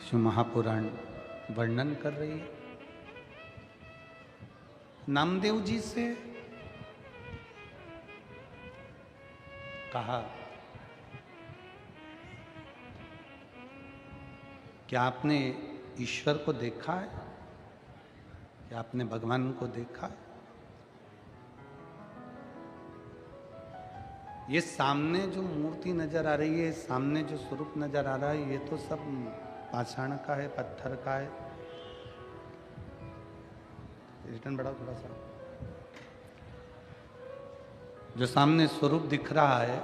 शिव महापुराण वर्णन कर रही है। नामदेव जी से कहा, क्या आपने ईश्वर को देखा है? क्या आपने भगवान को देखा है? ये सामने जो मूर्ति नजर आ रही है, सामने जो स्वरूप नजर आ रहा है, ये तो सब पाषाण का है, पत्थर का है। रिटर्न बढ़ाओ थोड़ा सा। जो सामने स्वरूप दिख रहा है,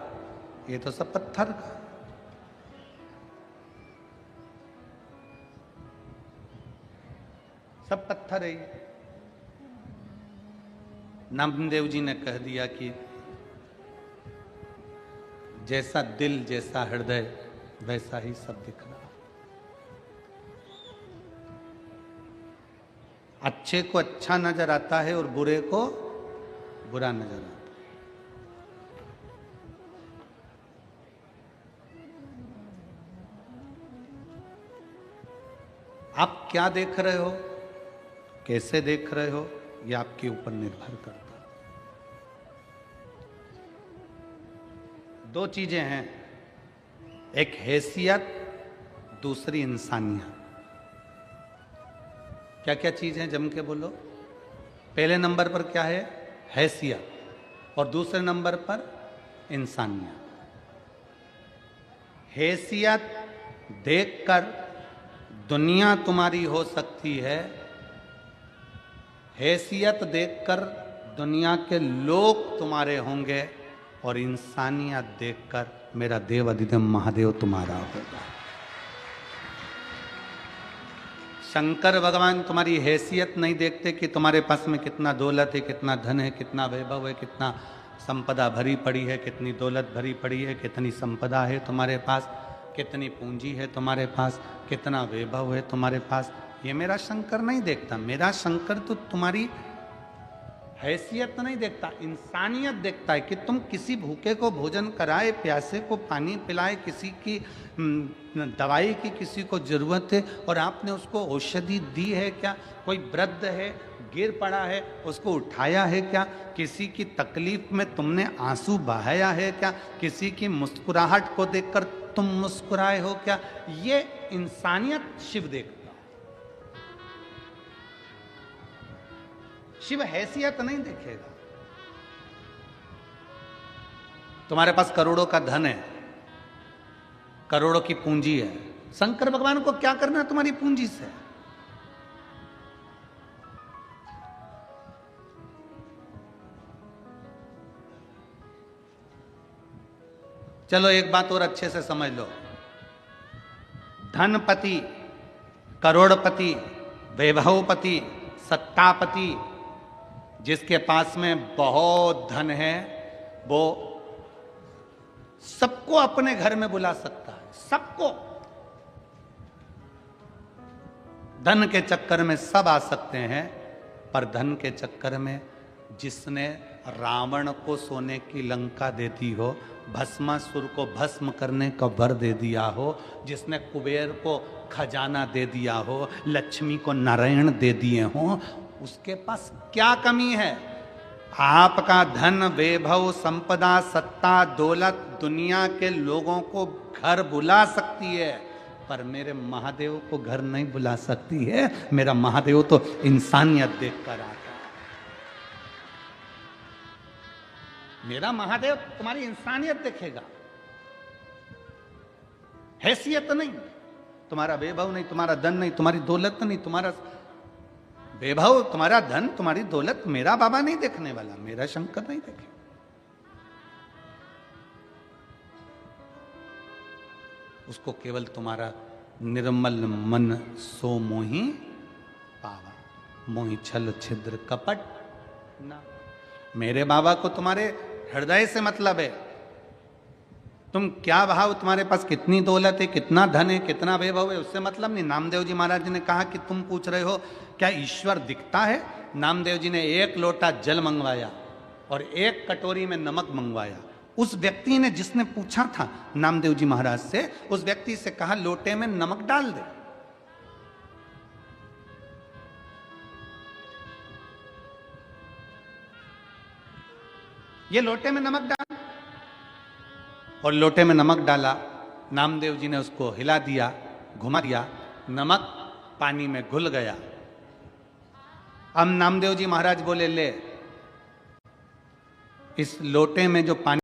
ये तो सब पत्थर का है। सब पत्थर है ये। नामदेव जी ने कह दिया कि जैसा दिल, जैसा हृदय, वैसा ही सब दिख रहा। अच्छे को अच्छा नजर आता है और बुरे को बुरा नजर आता है। आप क्या देख रहे हो, कैसे देख रहे हो, यह आपके ऊपर निर्भर करता है। दो चीजें हैं, एक हैसियत, दूसरी इंसानियत। क्या क्या चीज है, जम के बोलो। पहले नंबर पर क्या है? हैसियत, और दूसरे नंबर पर इंसानियत। हैसियत देखकर दुनिया तुम्हारी हो सकती है, हैसियत देखकर दुनिया के लोग तुम्हारे होंगे, और इंसानियत देखकर मेरा देव अधिदेव महादेव तुम्हारा होगा। शंकर भगवान तुम्हारी हैसियत नहीं देखते कि तुम्हारे पास में कितना दौलत है, कितना धन है, कितना वैभव है, कितना संपदा भरी पड़ी है, कितनी दौलत भरी पड़ी है, कितनी संपदा है तुम्हारे पास, कितनी पूंजी है तुम्हारे पास, कितना वैभव है तुम्हारे पास। ये मेरा शंकर नहीं देखता। मेरा शंकर तो तुम्हारी हैसियत नहीं देखता, इंसानियत देखता है कि तुम किसी भूखे को भोजन कराए, प्यासे को पानी पिलाए, किसी की दवाई की किसी को जरूरत है और आपने उसको औषधि दी है क्या? कोई वृद्ध है, गिर पड़ा है, उसको उठाया है क्या? किसी की तकलीफ में तुमने आंसू बहाया है क्या? किसी की मुस्कुराहट को देखकर तुम मुस्कुराए हो क्या? ये इंसानियत शिव देखता। शिव हैसियत नहीं देखेगा। तुम्हारे पास करोड़ों का धन है, करोड़ों की पूंजी है, शंकर भगवान को क्या करना है तुम्हारी पूंजी से? चलो एक बात और अच्छे से समझ लो। धनपति, करोड़पति, वैभवपति, सत्तापति, जिसके पास में बहुत धन है, वो सबको अपने घर में बुला सकता है, सबको। धन के चक्कर में सब आ सकते हैं, पर धन के चक्कर में जिसने रावण को सोने की लंका दे दी हो, भस्मासुर को भस्म करने का वर दे दिया हो, जिसने कुबेर को खजाना दे दिया हो, लक्ष्मी को नारायण दे दिए हो, उसके पास क्या कमी है? आपका धन, वैभव, संपदा, सत्ता, दौलत दुनिया के लोगों को घर बुला सकती है, पर मेरे महादेव को घर नहीं बुला सकती है। मेरा महादेव तो इंसानियत देखकर आता है। मेरा महादेव तुम्हारी इंसानियत देखेगा, हैसियत नहीं। तुम्हारा वैभव नहीं, तुम्हारा धन नहीं, तुम्हारी दौलत नहीं, तुम्हारा वैभव, तुम्हारा धन, तुम्हारी दौलत मेरा बाबा नहीं देखने वाला, मेरा शंकर नहीं देखे। उसको केवल तुम्हारा निर्मल मन सो मोहि पावा, मोहि छल छिद्र कपट ना। मेरे बाबा को तुम्हारे हृदय से मतलब है। तुम क्या भाव, तुम्हारे पास कितनी दौलत है, कितना धन है, कितना वैभव है, उससे मतलब नहीं। नामदेव जी महाराज ने कहा कि तुम पूछ रहे हो क्या ईश्वर दिखता है? नामदेव जी ने एक लोटा जल मंगवाया और एक कटोरी में नमक मंगवाया। उस व्यक्ति ने, जिसने पूछा था नामदेव जी महाराज से, उस व्यक्ति से कहा लोटे में नमक डाल दे। ये लोटे में नमक डाल, और लोटे में नमक डाला। नामदेव जी ने उसको हिला दिया, घुमा दिया, नमक पानी में घुल गया। अब नामदेव जी महाराज बोले, ले इस लोटे में जो पानी